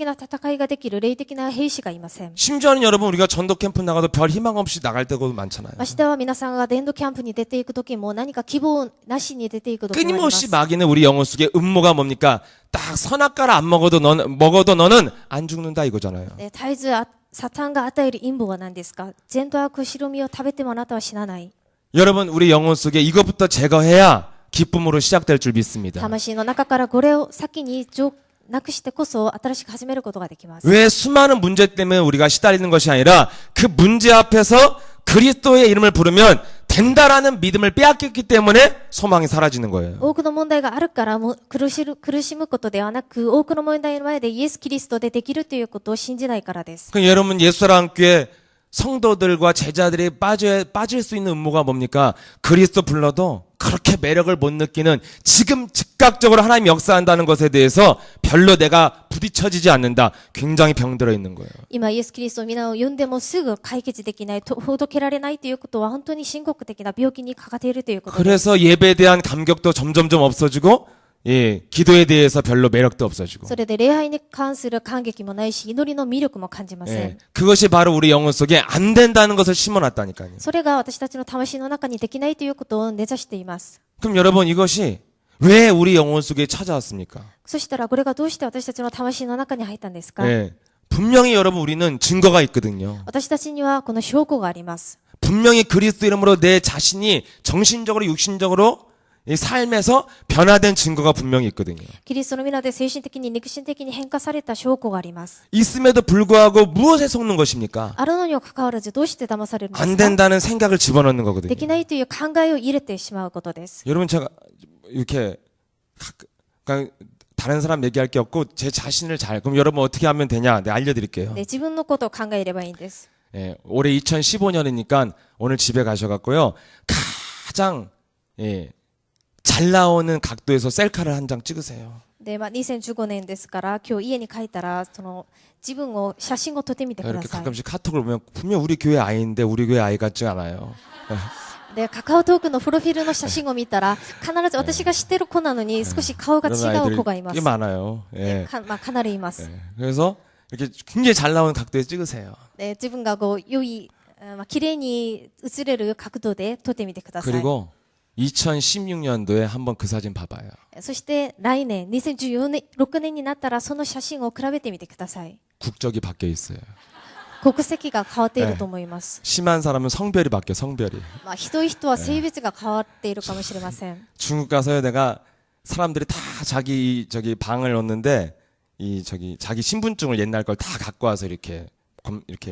Speaker 2: な戦いができる霊的な兵士がいません。
Speaker 1: 심지어는 여러분 우리가 전도 캠프 나가도 별 희망 없이 나갈 때가 많잖아요.
Speaker 2: ましては皆さんが伝道キャンプに出ていくときも何か希望なしに出ていくときもありま
Speaker 1: 끊임없이
Speaker 2: す。
Speaker 1: 마귀는 우리 영혼 속에 음모가 뭡니까? 딱 선악과를 안 먹어도 너는 안 죽는다 이거잖아요.
Speaker 2: 絶えずサタンが与える陰謀は何ですか？善と悪、白身を食べてもあなたは死なない。
Speaker 1: 여러분 우리 영혼 속에 이것부터 제거해야 기쁨으로 시작될 줄 믿습니다.
Speaker 2: 魂の中からこれを先になくしてこそ新しく始めることができます。
Speaker 1: 왜 수많은 문제 때문에 우리가 시달리는 것이 아니라 그 문제 앞에서 그리스도의 이름을 부르면 된다라는 믿음을 빼앗겼기 때문에 소망이 사라지는 거예요.
Speaker 2: 多くの問題があるからも苦しむことではなく、多くの問題の前でイエス・キリストでできるということを信じないからです。
Speaker 1: 그럼 여러분 예수사랑교회 성도들과 제자들이 빠질 수 있는 음모가 뭡니까? 그리스도 불러도 그렇게 매력을 못 느끼는 지금 즉각적으로 하나님이 역사한다는 것에 대해서 별로 내가 부딪혀지지 않는다. 굉장히 병들어 있는 거예요.
Speaker 2: 今イエス・キリストの皆を呼んでもすぐ解決できない、ほどけられないということは本当に深刻的な病気にかかっているということです。
Speaker 1: 그래서 예배에 대한 감격도 점점점 없어지고 예, 기도에 대해서 별로 매력도 없어지고.
Speaker 2: それで礼拝に関する感激もないし、祈りの魅力も感じません。
Speaker 1: 예, 그것이 바로 우리 영혼 속에 안 된다는 것을 심어놨다니까요.
Speaker 2: それが私たちの魂の中にできないということを根ざしています。
Speaker 1: 그럼 여러분 이것이 왜 우리 영혼 속에 찾아왔습니까?
Speaker 2: そしたらこれがどうして私たちの魂の中に入ったんですか？
Speaker 1: 예, 분명히 여러분 우리는 증거가 있거든요.
Speaker 2: 私たちにはこの証拠があります。
Speaker 1: 분명히 그리스도 이름으로 내 자신이 정신적으로 육신적으로 이 삶에서 변화된 증거가 분명히 있거든요.
Speaker 2: キリストの皆で精神的に肉身的に変化された証拠があります。
Speaker 1: 있음에도 불구하고 무엇에 속는 것입니까?
Speaker 2: あるのにもかかわらずどうして騙されるんです
Speaker 1: 안
Speaker 2: か？
Speaker 1: 된다는 생각을 집어넣는 거거든요.
Speaker 2: できないという考えを入れてしまうことです。
Speaker 1: 여러분 제가 이렇게 그러니까 다른 사람 얘기할 게 없고 제 자신을 그럼 여러분 어떻게 하면 되냐? 내가 알려드릴게요.
Speaker 2: で、自分のことを考えればいいんです。
Speaker 1: 예, 올해 2015년이니까 오늘 집에 가셔갖고요 가장 잘 나오는 각도에서 셀카를 한 장 찍으세요.
Speaker 2: で、2015年ですから今日家に帰ったらその自分を写真を撮ってみてくだ
Speaker 1: 이렇게
Speaker 2: さい。
Speaker 1: 가끔씩 카톡을 보면 분명 우리 교회 아이인데 우리 교회 아이 같지 않아요.
Speaker 2: で、カカオトークのプロフィールの写真を見たら必ず私が知ってる子なのに少し顔が
Speaker 1: 그런
Speaker 2: 違う
Speaker 1: 아이들이
Speaker 2: 子がいま
Speaker 1: 꽤
Speaker 2: す。
Speaker 1: 많아요. 예.
Speaker 2: かなりいます。
Speaker 1: 예. 그래서 이렇게 굉장히 잘 나오는 각도에서 찍으세요.
Speaker 2: で、自分が良い、綺麗に映れる角度で撮ってみてください。
Speaker 1: 그리고 2016년도에 한번 그 사진 봐봐요.
Speaker 2: そして来年2016年になったらその写真を比べてみてください。
Speaker 1: 국적이 바뀌어 있어요.
Speaker 2: 国籍が変わっていると思います。
Speaker 1: 심한 사람은 성별이 바뀌어 성별이.
Speaker 2: まあ、ひどい人は性別が変わっているかもしれません。
Speaker 1: 중국 가서요 내가 사람들이 다 자기 저기 방을 넣는데 이 저기 자기 신분증을 옛날 걸 다 갖고 와서 이렇게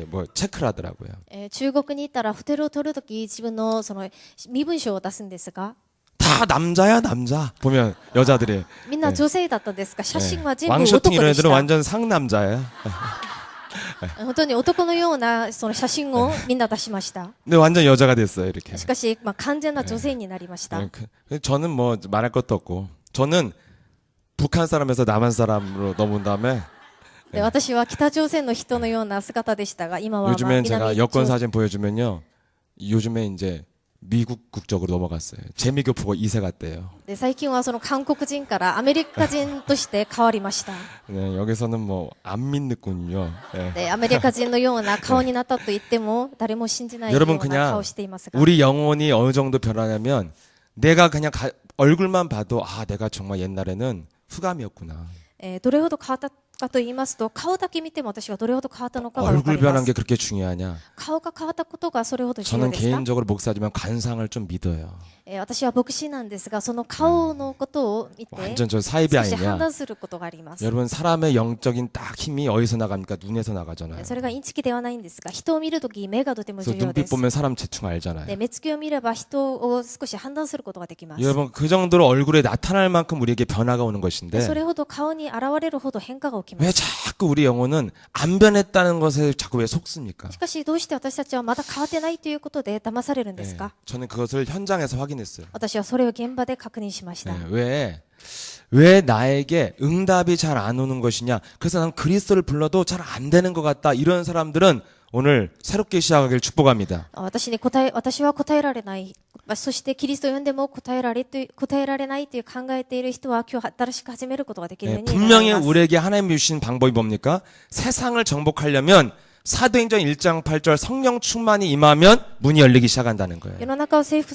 Speaker 1: 뭐 체크를 하더라고요.
Speaker 2: 中国に行ったらホテルを取るとき自分のその身分証を出すんですが、
Speaker 1: 다 남자야 남자. 보면 여자들이
Speaker 2: みんな女性だったんですが、写真は全部
Speaker 1: 왕쇼팅
Speaker 2: 男
Speaker 1: 이런
Speaker 2: でし
Speaker 1: 애들은
Speaker 2: た。
Speaker 1: 완전 상남자예요.
Speaker 2: 本当に男のようなその写真をみんな出しました。
Speaker 1: 근데 완전 여자가 됐어요 이렇게.
Speaker 2: しかし、まあ、完全な女性になりました。
Speaker 1: 저는 뭐 말할 것도 없고 저는 북한 사람에서 남한 사람으로 넘은 다음에
Speaker 2: で私は北朝鮮の人のような姿でしたが、今はまあ
Speaker 1: 요즘엔 제가
Speaker 2: 南
Speaker 1: 여권
Speaker 2: 朝
Speaker 1: 사진 보여주면요 요즘에 이제 미국 국적으로 넘어갔어요. 재미교포가 2세 같대요.
Speaker 2: で最近はその韓国人からアメリカ人として変わりました。
Speaker 1: 네, 여기서는 뭐 안 믿는군요. 네.
Speaker 2: でアメリカ人のような顔になったと言っても誰も信じないよう
Speaker 1: 여러분
Speaker 2: な
Speaker 1: 그냥
Speaker 2: 顔をしていますが、
Speaker 1: 우리 영혼이 어느 정도 변하냐면 내가 그냥 얼굴만 봐도 아 내가 정말 옛날에는 흑암이었구나.
Speaker 2: どれほど変わったかと言いますと、顔だけ見ても私がどれほど変わったのかが分か
Speaker 1: 얼굴
Speaker 2: りま
Speaker 1: 변한
Speaker 2: す。
Speaker 1: 게 그렇게 중요하냐?
Speaker 2: 顔が変わったことがそれほど重要
Speaker 1: 저는
Speaker 2: ですか？
Speaker 1: 개인적으로 목사지만 관상을 좀 믿어요.
Speaker 2: 私は牧師なんですが、その顔のことを見て
Speaker 1: 완전 저 사이비
Speaker 2: 少し判
Speaker 1: 아니냐?
Speaker 2: 断することがあります。
Speaker 1: 여러분 사람의 영적인 딱 힘이 어디서 나갑니까? 눈에서 나가잖아요.
Speaker 2: それがインチキではないんですが、人を見るとき目がとても
Speaker 1: 그래서
Speaker 2: 重要で
Speaker 1: 눈빛
Speaker 2: す。
Speaker 1: 보면 사람 대충 알잖아요.
Speaker 2: で目つきを見れば人を少し判断することができます。
Speaker 1: 여러분 그 정도로 얼굴에 나타날 만큼 우리에게 변화가 오는
Speaker 2: で
Speaker 1: 것인데
Speaker 2: それほど顔に現れるほど変化が起きま
Speaker 1: 왜
Speaker 2: す。
Speaker 1: 자꾸 우리 영혼은 안 변했다는 것에 자꾸 왜 속습니까?
Speaker 2: しかしどうして私たちはまだ変わってないということで騙されるんで
Speaker 1: 네,
Speaker 2: すか？
Speaker 1: 저는 그것을 현장에서 확인했어요.
Speaker 2: 私はそれを現場で確認しました。
Speaker 1: 네, 왜 나에게 응답이 잘 안 오는 것이냐? 그래서 난 그리스도를 불러도 잘 안 되는 것 같다. 이런 사람들은 오늘 새롭게 시작하길 축복합니다.
Speaker 2: 私は答えられない。そしてキリストを呼んでも答えられないという考えている人は今日新しく始めることができるよう
Speaker 1: 네,
Speaker 2: になり
Speaker 1: 분명히
Speaker 2: ます。
Speaker 1: 우리에게 하나님이 주신 방법이 뭡니까? 세상을 정복하려면 사도행전 1장 8절 성령 충만이 임하면 문이 열리기 시작한다는 거예요.
Speaker 2: 世の中を征服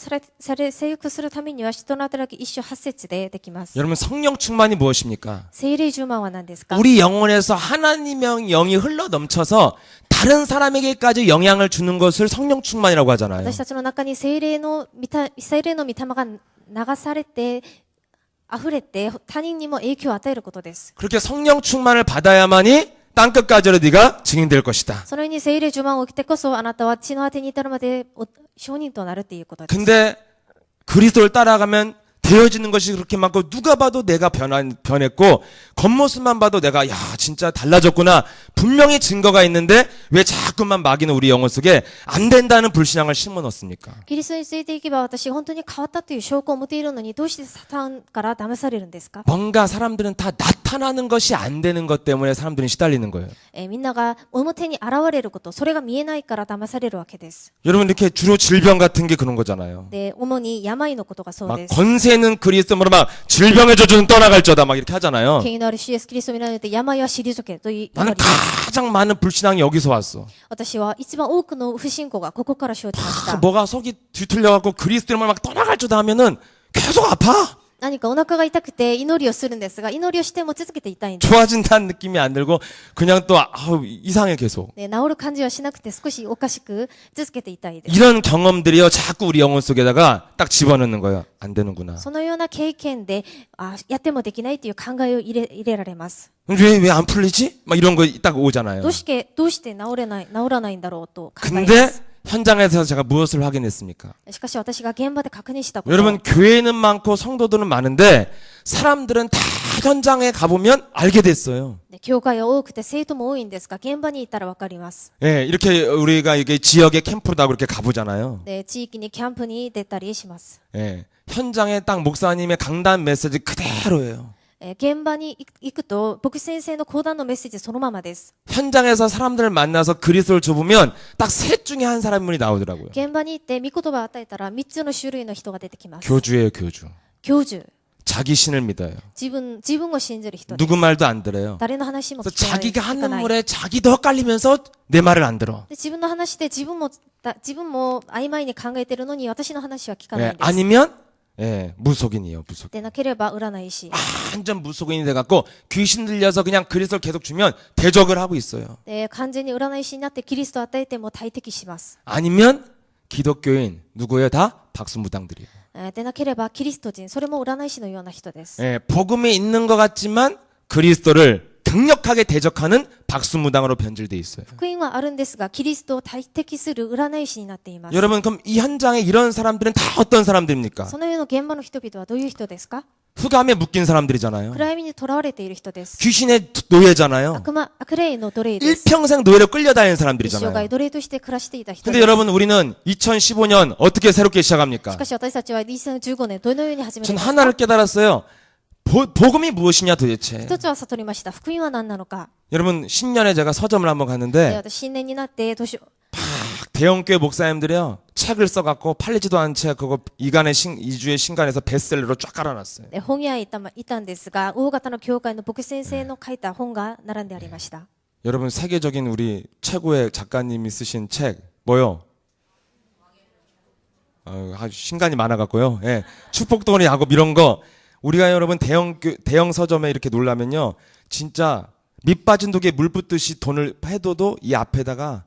Speaker 2: するためには使徒の働き1章8節でできます。
Speaker 1: 여러분 성령 충만이 무엇입니까?
Speaker 2: 聖霊充満は何ですか？
Speaker 1: 우리 영혼에서 하나님의 영이 흘러 넘쳐서 다른 사람에게까지 영향을 주는 것을 성령 충만이라고 하잖아요.
Speaker 2: 私たちの中に聖霊の御霊が流されて溢れて他人にも影響を与えることです。
Speaker 1: 그렇게 성령 충만을 받아야만이 땅끝까지로 네가 증인될 것이다.
Speaker 2: そのように聖霊充満を受けてこそあなたは地の果てに至るまで証人となるということです。
Speaker 1: 근데 그리스도를 따라가면 되어지는 것이 그렇게 많고 누가 봐도 내가 변했고 겉모습만 봐도 내가 야 진짜 달라졌구나 분명히 증거가 있는데 왜 자꾸만 마귀는 우리 영혼 속에 안 된다는 불신앙을 심어 넣습니까?
Speaker 2: キリストについていけば私本当に変わったという証拠を持っているのにどうしてサタンから騙されるんですか？
Speaker 1: 뭔가 사람들은 다 나타나는 것이 안 되는 것 때문에 사람들은 시달리는 거예요.
Speaker 2: みんなが表に現れること、それが見えないから騙されるわけです。
Speaker 1: 여러분 이렇게 주로 질병 같은 게 그런 거잖아요.
Speaker 2: で、主に病のことがそう
Speaker 1: 막
Speaker 2: です。
Speaker 1: 권세는 그리스도로 막 질병의 저주는 떠나갈저다 막 이렇게 하잖아요.
Speaker 2: 権威のある主イエスキリストを見られて病は退けという祈
Speaker 1: 나는
Speaker 2: りです。
Speaker 1: 가장 많은 불신앙이 여기서 왔어.
Speaker 2: 私は一番多くの不信仰がここから生じまし
Speaker 1: 그
Speaker 2: た。
Speaker 1: 뭐가 속이 뒤틀려갖고 그리스도를 막 떠나갈저다 하면은 계속 아파.
Speaker 2: 何かお腹が痛くて祈りをするんですが、祈りをしても続けて痛いんです。
Speaker 1: 좋아진다는 느낌이 안 들고 그냥 또 이상해 계속.
Speaker 2: 治る感じはしなくて少しおかしく続けて痛いです。
Speaker 1: 이런 경험들이요 자꾸 우리 영혼 속에다가 딱 집어넣는 거예요. 안 되는구나.
Speaker 2: そのような経験で、やってもできないという考えを入れられます。
Speaker 1: 왜 안 풀리지? 막 이런 거 딱 오잖아요.
Speaker 2: どうして治らないんだろうと考えま
Speaker 1: 근데
Speaker 2: す。
Speaker 1: 현장에서 제가 무엇을 확인했습니까?
Speaker 2: しかし私が現場で確認したこと。
Speaker 1: 여러분 교회는 많고 성도들은 많은데 사람들은 다 현장에 가보면 알게 됐어요.
Speaker 2: 教会は多くて生徒も多いんですが、現場に行ったらわかります。
Speaker 1: 예, 이렇게 우리가 이게 지역에 캠프로다 그렇게 가보잖아요.
Speaker 2: で、地域にキャンプに出たりします。
Speaker 1: 예, 현장에 딱 목사님의 강단 메시지 그대로예요.
Speaker 2: 現場に行くと牧師先生の講談のメッセージそのままです。
Speaker 1: 현장에서 사람들을 만나서 그리스도를 좁으면 딱 셋 중에 한 사람이 나오더라고요.
Speaker 2: 現場に行って御言葉を与えたら3つの種類の人が出てきます。
Speaker 1: 교주예요, 교주.
Speaker 2: 教授。
Speaker 1: 자기 신을 믿어요.
Speaker 2: 自分を信じる人です。
Speaker 1: 누구 말도 안 들어요.
Speaker 2: 誰の話も
Speaker 1: 그래서
Speaker 2: 聞かない。
Speaker 1: 자기가
Speaker 2: 聞か
Speaker 1: 하는
Speaker 2: ない
Speaker 1: 물에 자기도 헷갈리면서 내 말을 안 들어.
Speaker 2: で自分の話で自分も曖昧に考えてるのに私の話は聞かない
Speaker 1: 예,
Speaker 2: んです。
Speaker 1: 아니면 예, 무속인이에요, 무속.
Speaker 2: でなければ占い師
Speaker 1: 완전 무속인이 돼갖고 귀신 들려서 그냥 그리스도를 계속 주면 대적을 하고 있어요.
Speaker 2: で完全に占い師になってキリストを与えても大敵します
Speaker 1: 아니면 기독교인 누구예요? 다 박수무당들이에요.
Speaker 2: でなければキリスト人それも占い師のような人です
Speaker 1: 예, 복음이 있는 것 같지만 그리스도를 강력하게 대적하는 박수무당으로 변질돼 있어요.
Speaker 2: 福音はあるんですがキリストを大敵する占い師になっています
Speaker 1: 여러분 그럼 이 현장에 이런 사람들은 다 어떤 사람들입니까?
Speaker 2: その世の現場の人々はどういう人ですか
Speaker 1: 흑암에 묶인 사람들이잖아요.
Speaker 2: 暗闇に囚われている人です
Speaker 1: 귀신의 노예잖아요.
Speaker 2: 悪霊の奴隷です
Speaker 1: 일평생 노예로 끌려다니는
Speaker 2: 一生涯
Speaker 1: 사람들이잖아요.
Speaker 2: 奴隷として暮らしていた人
Speaker 1: 근데
Speaker 2: です
Speaker 1: 여러분 우리는 2015년 어떻게 새롭게
Speaker 2: し
Speaker 1: 시작합니까?
Speaker 2: かし私たちは2015年どのように始め
Speaker 1: 전
Speaker 2: てます
Speaker 1: 하나를
Speaker 2: か
Speaker 1: 깨달았어요. 복음이 무엇이냐 도대체.
Speaker 2: 一つは悟りました福音は何なのか
Speaker 1: 여러분 신년에 제가 서점을 한번
Speaker 2: で
Speaker 1: 갔는데
Speaker 2: 私新年になってどうしよう
Speaker 1: 대형교회 목사님들이요 책을 써갖고 팔리지도 않은 책 그거 이주의 신간에서 베스트셀러로 쫙 깔아놨어요.
Speaker 2: で本屋へいたんですが大型の教会の牧師先生の書いた本が並んでありました
Speaker 1: 여러분 세계적인 우리 최고의 작가님이 쓰신 책 뭐요? 아주 신간이 많아갖고요. 예, 축복도원이 야곱 이런 거 우리가 여러분 대형 서점에 이렇게 놀라면요 진짜 밑 빠진 독에 물 붓듯이 돈을 해둬도 이 앞에다가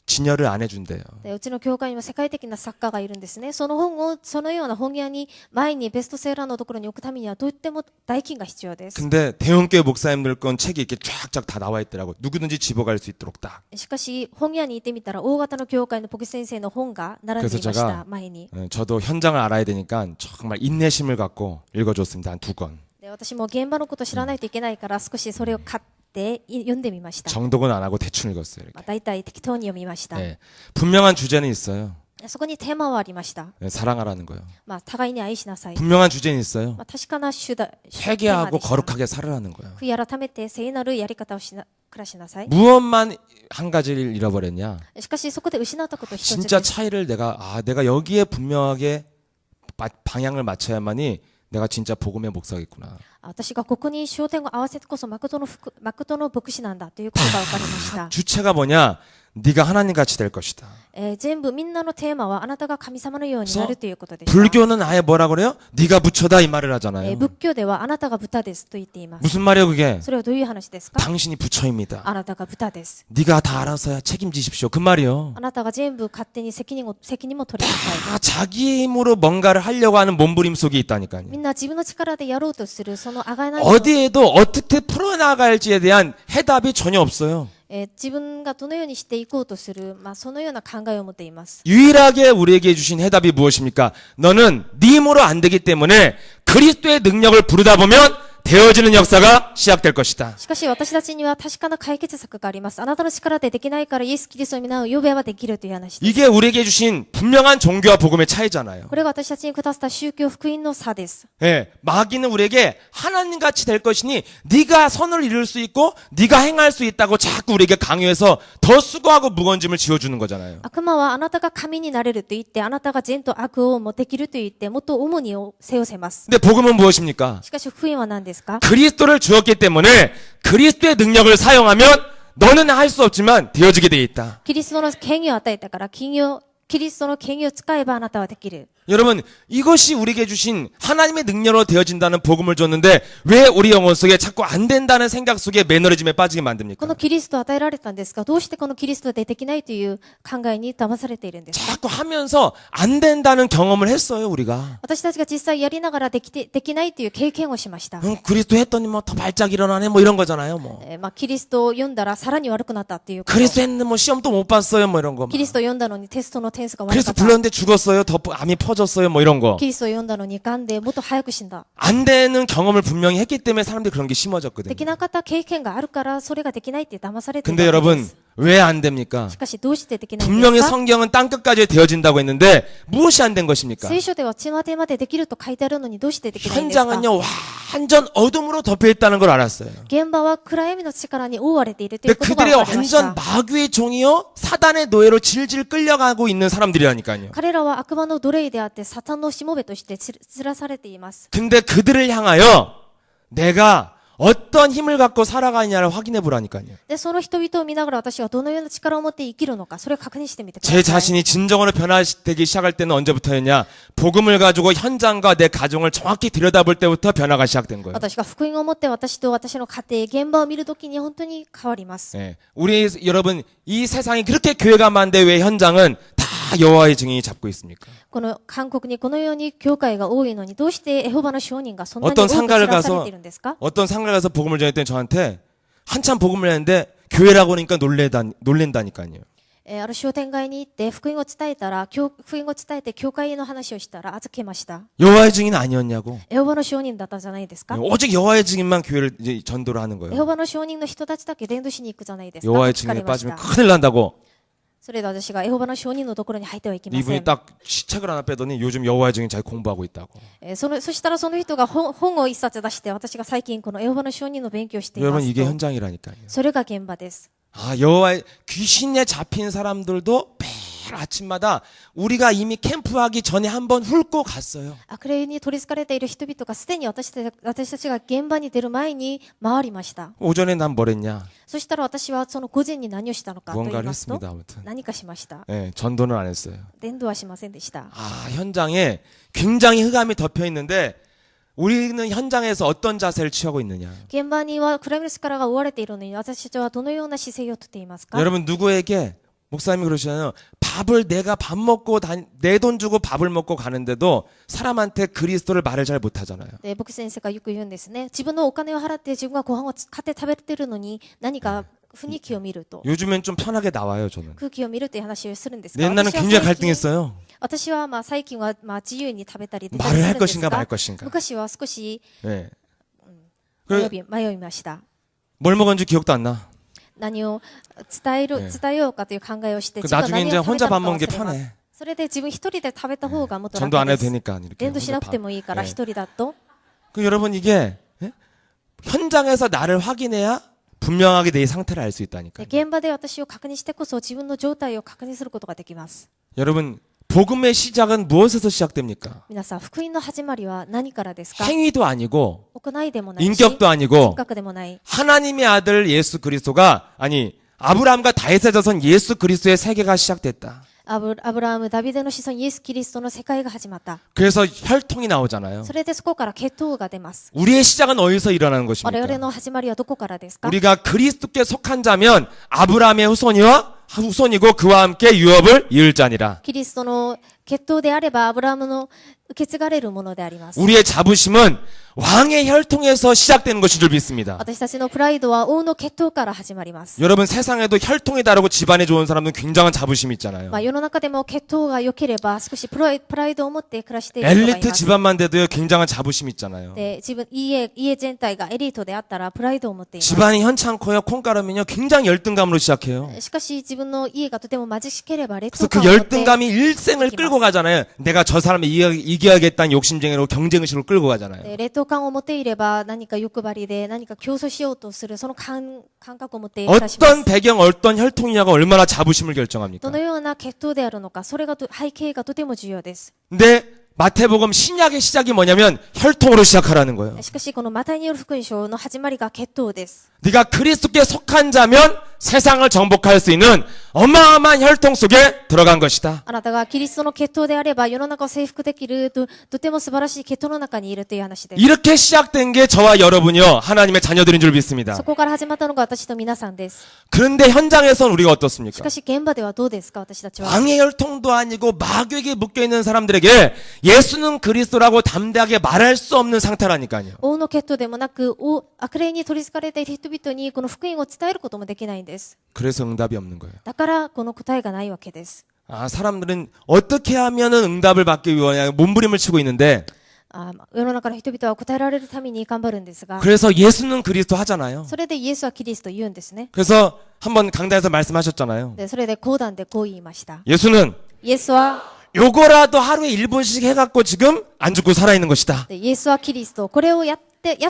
Speaker 1: 진열을 안 해준대요.
Speaker 2: でうちの教会にも世界的な作家がいるんですねその本をそのような本屋に前にベストセラーのところに置くためにはとっても代金が必要です
Speaker 1: 근데 대형교회 목사님들 건 책이 이렇게 쫙쫙 다 나와 있더라고. 누구든지 집어갈 수 있도록 딱.
Speaker 2: しかし本屋に行ってみたら大型の教会の牧師先生の本が並んでいました前に
Speaker 1: 저도 현장을 알아야 되니까 정말 인내심을 갖고 읽어줬습니다. 한 2권.
Speaker 2: で私も現場のこと知らないといけないから少しそれを買って読んでみました
Speaker 1: 정독은 안 하고 대충 읽었어요. 이렇게.
Speaker 2: 大体適当に読みました
Speaker 1: 예, 분명한 주제는 있어요.
Speaker 2: そこにテーマはありました
Speaker 1: 예, 사랑하라는 거요.
Speaker 2: 互いに愛しなさい
Speaker 1: 분명한 주제는 있어요.
Speaker 2: 確かなテーマ
Speaker 1: 회개하고
Speaker 2: でした
Speaker 1: 거룩하게 살아라는 거예요.
Speaker 2: 悔い改めて聖なるやり方を暮らしなさい
Speaker 1: 무엇만 한 가지를 잃어버렸냐?
Speaker 2: しかしそこで失ったこと一つ
Speaker 1: 진짜
Speaker 2: です
Speaker 1: 차이를 내가 여기에 분명하게 방향을 맞춰야만이 내가 진짜 복음의 목사겠구나.
Speaker 2: 私がここに焦点を合わせてこそ誠の牧師なんだということが分かりました
Speaker 1: 주체가 뭐냐? 네가 하나님 같이 될 것이다.
Speaker 2: 全部みんなのテーマはあなたが神様のようになるということでした
Speaker 1: 불교는 아예 뭐라 그래요? 네가 부처다 이 말을 하잖아요.
Speaker 2: 仏教ではあなたが豚ですと言っています
Speaker 1: 무슨 말이에요 그게?
Speaker 2: それはどういう話ですか
Speaker 1: 당신이 부처입니다.
Speaker 2: あなたが豚です
Speaker 1: 네가 다 알아서야 책임지십시오. 그 말이요.
Speaker 2: あなたが全部勝手に責任も取りなさい
Speaker 1: 다 자기 힘으로 뭔가를 하려고 하는 몸부림 속에 있다니까요.
Speaker 2: みんな自分の力でやろうとするそのあがない
Speaker 1: 어디에도 어떻게 풀어나갈지에 대한 해답이 전혀 없어요.
Speaker 2: 自分がどのようにしていこうとする、そのような考えを持っています
Speaker 1: 유일하게 우리에게 주신 해답이 무엇입니까? 너는 네 힘으로 안 되기 때문에 그리스도의 능력을 부르다 보면 되어지는 역사가 시작될 것이다.
Speaker 2: しかし私たちには確かな解決策があります。あなたの力でできないからイエス・キリストを皆を呼べばできるという話です。
Speaker 1: 이게 우리에게 주신 분명한 종교와 복음의 차이잖아요.
Speaker 2: これが私たちに下した宗教福音の差です。
Speaker 1: 예, 마귀는 우리에게 하나님 같이 될 것이니 네가 선을 이룰 수 있고 네가 행할 수 있다고 자꾸 우리에게 강요해서 더 수고하고 무거운 짐을 지어주는 거잖아요.
Speaker 2: 悪魔はあなたが神になれると言って、あなたが善と悪をもできると言って、もっと重荷を背負わせます。
Speaker 1: 근데 복음은 무엇입니까?
Speaker 2: しかし福音は何ですか？
Speaker 1: 그리스도를 주었기 때문에 그리스도의 능력을 사용하면 너는 할 수 없지만 되어지게 돼 있다.
Speaker 2: キリストの権威を与えたから、キリストの権威を使えばあなたはできる。
Speaker 1: 여러분 이것이 우리에게 주신 하나님의 능력으로 되어진다는 복음을 줬는데 왜 우리 영혼 속에 자꾸 안 된다는 생각 속에 매너리즘에 빠지게
Speaker 2: こ
Speaker 1: 만듭니까?
Speaker 2: のキリストを与えられたんですが、どうしてこのキリストでできないという考えに騙されているんですか？
Speaker 1: 자꾸 하면서 안 된다는 경험을 했어요 우리가.
Speaker 2: 私たちが実際やりながらできないという経験をしました。
Speaker 1: 그리스도 했더니 뭐 더 발작 일어나네 뭐 이런 거잖아요 뭐.
Speaker 2: キリストを読んだらさらに悪くなったっていうこと。
Speaker 1: 그리스도 했는데 뭐 시험도 못 봤어요 뭐 이런 거.
Speaker 2: キリストを読んだのにテストの点数が悪か
Speaker 1: 그리스도
Speaker 2: った。
Speaker 1: 불렀는데 죽었어요 더 암이 퍼졌어요 뭐 이런 거.
Speaker 2: キリストを読んだのに癌でもっと早く死んだ。
Speaker 1: 안 되는 경험을 분명히 했기 때문에 사람들이 그런 게 심어졌거든요.
Speaker 2: できなかった経験があるからそれができないって騙されてい
Speaker 1: 근데
Speaker 2: るわけで
Speaker 1: 여러분
Speaker 2: す。
Speaker 1: 왜 안 됩니까?
Speaker 2: しかしどうしてできないんで
Speaker 1: 분명히
Speaker 2: すか？
Speaker 1: 성경은 땅끝까지 되어진다고 했는데 무엇이 안 된 것입니까?
Speaker 2: 聖書では血までまでできると書いてあるのにどうしてできないんですか？
Speaker 1: 현장은요 완전 어둠으로 덮여 있다는 걸 알았어요.
Speaker 2: 現場は暗闇の力に覆われているとい
Speaker 1: 근데
Speaker 2: うことが
Speaker 1: 그들이
Speaker 2: 分かりました。
Speaker 1: 완전 마귀의 종이요 사단의 노예로 질질 끌려가고 있는 사람들이라니까요.
Speaker 2: 彼らは悪魔の奴隷であってサタンのしもべとしてつらされています。
Speaker 1: 근데 그들을 향하여 내가 어떤 힘을 갖고 살아가느냐를 확인해 보라니까요.
Speaker 2: で、その人々を見ながら私がどのような力を持って生きるのか、それを確認してみてくださ
Speaker 1: 제
Speaker 2: い。
Speaker 1: 자신이 진정으로 변화되기 시작할 때는 언제부터였냐? 복음을 가지고 현장과 내 가정을 정확히 들여다볼 때부터 변화가 시작된 거예요.
Speaker 2: 私が福音を持って私と私の家庭、現場を見るときに本当に変わります。
Speaker 1: 예. 우리 여러분 이 세상이 그렇게 교회가 많은데 왜 현장은 다 여호와의 증인이 잡고 있습니까?
Speaker 2: この韓国にこのように教会が多いのにどうしてエホバの証人がそんなに多
Speaker 1: 어떤
Speaker 2: く知
Speaker 1: 상가를
Speaker 2: らされ
Speaker 1: 가서
Speaker 2: ているんですか？
Speaker 1: 어떤 상가 가서 복음을 전했더니 저한테 한참 복음을 했는데 교회라고 하니까 놀랜다니까요.
Speaker 2: ある商店街に行って福音を伝えたら、福音を伝えて教会の話をしたら預けました。
Speaker 1: 여호와의 증인 아니었냐고.
Speaker 2: エホバの証人だったじゃないですか？
Speaker 1: 오직 여호와의 증인만 교회를 이제 전도를 하는
Speaker 2: エ
Speaker 1: 거예요.
Speaker 2: ホバの証人の人たちだけ伝道しに行くじゃないですか？
Speaker 1: 여호와의
Speaker 2: 聞かれ
Speaker 1: 증인에
Speaker 2: まし
Speaker 1: 빠지면
Speaker 2: た。
Speaker 1: 큰일 난다고.
Speaker 2: それで私がエホバの証人のところに入ってはいけませ
Speaker 1: 이분이
Speaker 2: ん。
Speaker 1: 딱 책을 하나 빼더니 요즘 여호와의 증인 잘 공부하고 있다고.
Speaker 2: そしたらその人が本を一冊出して、私が最近このエホバの証人の勉強をしていま
Speaker 1: 여러분
Speaker 2: す
Speaker 1: 이게
Speaker 2: と。
Speaker 1: 현장이라니까요.
Speaker 2: それが現場です。
Speaker 1: 아, 여호와의 귀신에 잡힌 사람들도 매일 아침마다 우리가 이미 캠프하기 전에 한번 훑고 갔어요.
Speaker 2: 悪霊に取り憑かれている人々がすでに私たちが現場に出る前に回りました。
Speaker 1: 오전에 난 뭘 했냐?
Speaker 2: そしたら私はその午前に何をしたのかと言い
Speaker 1: 무언가를
Speaker 2: ますと、
Speaker 1: 했습니다. 아무튼.
Speaker 2: 何かしました。
Speaker 1: 예, 전도는 안 했어요.
Speaker 2: 伝道はしませんでした。
Speaker 1: 아, 현장에 굉장히 흑암이 덮여 있는데 우리는 현장에서 어떤 자세를 취하고 있느냐?
Speaker 2: 現場には暗闇の力が覆われているのに、私たちはどのような姿勢をとっていますか？
Speaker 1: 여러분 누구에게 목사님이 그러시잖아요. 밥을 내가 밥 먹고 내 돈 주고 밥을 먹고 가는데도 사람한테 그리스도를 말을 잘 못하잖아요.
Speaker 2: で、牧師先生がよく言うんですね。自分のお金を払って自分がご飯を買って食べてるのに、何か雰囲気を見ると、
Speaker 1: 요즘엔 좀 편하게 나와요, 저는.
Speaker 2: 空気を見るという話をするんですが、
Speaker 1: 옛날에는
Speaker 2: 私は
Speaker 1: 굉장히
Speaker 2: 最近
Speaker 1: 갈등했어요.
Speaker 2: 私は最近は自由に食べたり出たり
Speaker 1: 말을
Speaker 2: す
Speaker 1: 할
Speaker 2: るんです
Speaker 1: 것인가 말
Speaker 2: が、
Speaker 1: 것인가.
Speaker 2: 昔は少し
Speaker 1: 예.
Speaker 2: 迷いました。
Speaker 1: 뭘 먹었는지 기억도 안 나.
Speaker 2: 何を伝えようかという考えをして、
Speaker 1: 그
Speaker 2: 自分が
Speaker 1: 나중에
Speaker 2: 何
Speaker 1: 이제
Speaker 2: を食べ
Speaker 1: 혼자
Speaker 2: た
Speaker 1: 밥
Speaker 2: のか
Speaker 1: 먹는 게
Speaker 2: 忘れます。
Speaker 1: 편해.
Speaker 2: それで自分一人で食べた方がもっと
Speaker 1: 전도 안
Speaker 2: 楽
Speaker 1: 해도
Speaker 2: です
Speaker 1: 되니까 이렇게.
Speaker 2: 伝道しなく
Speaker 1: 혼자
Speaker 2: てもいいから
Speaker 1: 예.
Speaker 2: 一人だと。
Speaker 1: 그 여러분 이게 예? 현장에서 나를 확인해야 분명하게 내 상태를 알 수
Speaker 2: で
Speaker 1: 있다니까요.
Speaker 2: 現場で私を確認してこそ自分の状態を確認することができます。
Speaker 1: 여러분 복음의 시작은 무엇에서 시작됩니까?
Speaker 2: 皆さん、福音の始まりは何からですか？
Speaker 1: 행위도 아니고
Speaker 2: 行いでもないし、
Speaker 1: 인격도
Speaker 2: 人
Speaker 1: 아니고
Speaker 2: 格でもない。
Speaker 1: 하나님의 아들 예수 그리스도가 아니 아브라함과 다윗의 자손 예수 그리스도의 세계가 시작됐다.
Speaker 2: アブラハム、ダビデの子孫イエス・キリストの世界が始まった。
Speaker 1: 그래서 혈통이 나오잖아요.
Speaker 2: それでそこから血統が出ます。
Speaker 1: 우리의 시작은 어디서 일어나는
Speaker 2: 我々
Speaker 1: 것입니까?
Speaker 2: の始まりはどこからですか？
Speaker 1: 우리가 그리스도께 속한 자면 아브라함의 후손이고 그와 함께 유업을 이을 자니라.
Speaker 2: キリストの血統であればアブラハムの受け継がれるものであります。
Speaker 1: 우리의 자부심은 왕의 혈통에서 시작되는 것인 줄 믿습니다.
Speaker 2: 私たちのプライドは王の血統から始まります。
Speaker 1: 여러분 세상에도 혈통이 다르고 집안이 좋은 사람은 굉장한 자부심이 있잖아요.
Speaker 2: 世の中でも血統が良ければ少しプライドを持って暮らしている人がい
Speaker 1: 엘리트
Speaker 2: ます。
Speaker 1: 집안만 돼도요 굉장한 자부심이 있잖아요.
Speaker 2: で、家全体がエリートであったらプライドを持っています。
Speaker 1: 집안이 현찮고요 콩가루면요 굉장히 열등감으로 시작해요.
Speaker 2: しかし自分の家がとても貧しければ劣
Speaker 1: 그래서
Speaker 2: 等
Speaker 1: 그
Speaker 2: 感を持って
Speaker 1: 열등감이 일생을 끌고 가잖아요. 내가 저 사람을 이겨야겠다는 욕심쟁이로 경쟁의식으로 끌고 가잖아요.
Speaker 2: で劣等感を持っていれば何か欲張りで何か競争しようとするその感覚を持って暮らしま
Speaker 1: 어떤
Speaker 2: す。
Speaker 1: 배경, 어떤 혈통이냐가 얼마나 자부심을
Speaker 2: ど
Speaker 1: 결정합니까?
Speaker 2: のような血統であるのか、それが背景がとても重要です。
Speaker 1: 근데 마태복음 신약의 시작이 뭐냐면 혈통으로 시작하라는 거예요.
Speaker 2: しかしこのマタイによる福音書の始まりが血統です。
Speaker 1: 네가 그리스도께 속한 자면 세상을 정복할 수 있는 어마어마한 혈통 속에 들어간 것이다.
Speaker 2: あなたがキリストの血統であれば世の中を征服できるとても素晴らしい血統の中にいるという話です。
Speaker 1: 이렇게 시작된 게 저와 여러분이요 하나님의 자녀들인 줄 믿습니다.
Speaker 2: そこから始まったのが私と皆さんです。
Speaker 1: 그런데 현장에선 우리가
Speaker 2: し
Speaker 1: 어떻습니까?
Speaker 2: かし現場ではどうですか？私たちは
Speaker 1: 왕의 혈통도 아니고 마귀에게 묶여있는 사람들에게 예수는 그리스도라고 담대하게 말할 수 없는 상태라니까요.
Speaker 2: 王の血統でもなく悪霊に取り憑かれている人々にこの福音を伝えることもできないんです。
Speaker 1: 그래서 응답이 없는 거예요.
Speaker 2: だからこの答えがないわけです。
Speaker 1: 아, 사람들은 어떻게 하면은 응답을 받기 위하여 몸부림을 치고 있는데
Speaker 2: 世の中の人々は答えられるために頑張るんですが、
Speaker 1: 그래서 예수는 그리스도 하잖아요.
Speaker 2: それでイエスはキリスト言うんですね。
Speaker 1: 그래서 한번 강단에서 말씀하셨잖아요.
Speaker 2: で、それで講談でこう言いました。
Speaker 1: 예수는
Speaker 2: イエスは
Speaker 1: 요거라도 하루에 1분씩 해갖고 지금 안 죽고 살아있는 것이다.
Speaker 2: イエスはキリスト、これをやっ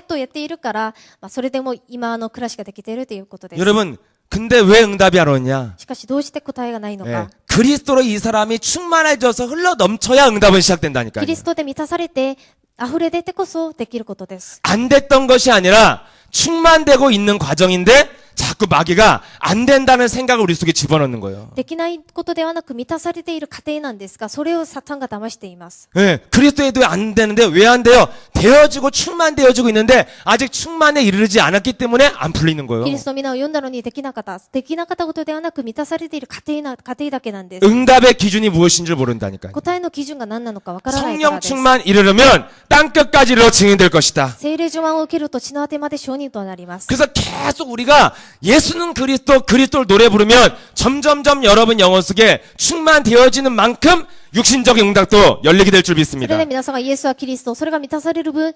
Speaker 2: とやっているから、それでも今の暮らしができているということです。
Speaker 1: 여러분 근데 왜 응답이 안 오냐?
Speaker 2: しかしどうして答えがないの
Speaker 1: 예,
Speaker 2: か。
Speaker 1: 그리스도로 이 사람이 충만해져서 흘러 넘쳐야 응답은 시작된다니까요.
Speaker 2: キリストで満たされて溢れ出てこそできることです。
Speaker 1: 안 됐던 것이 아니라 충만되고 있는 과정인데 자꾸 마귀가 안 된다는 생각을 우리 속에 집어넣는 거예요.
Speaker 2: できないことではなく満たされている過程なんですが、それをサタンが騙しています。
Speaker 1: 예, 그리스도에도 안 되는데 왜 안 돼요? 되어지고 충만되어지고 있는데 아직 충만에 이르지 않았기 때문에 안 풀리는 거예요.
Speaker 2: キリストの皆を読んだのにできなかった。できなかったことではなく満たされている過程だけなんです。
Speaker 1: 응답의 기준이 무엇인 줄 모른다니까요.
Speaker 2: 答えの基準が何なのかわからないか
Speaker 1: 성령
Speaker 2: らです。
Speaker 1: 충만 이르려면 땅끝까지 이르러 증인될 것이다.
Speaker 2: 聖霊呪文を受けると地の果てまで証人となります。
Speaker 1: 그래서 계속 우리가 예수는 그리스도, 그리스도를 노래 부르면 점점점 여러분 영혼 속에 충만되어지는 만큼 육신적인 응답도 열리게 될 줄
Speaker 2: それ
Speaker 1: 믿습니다.
Speaker 2: で皆さんがイエスはキリスト、それが満たされる分、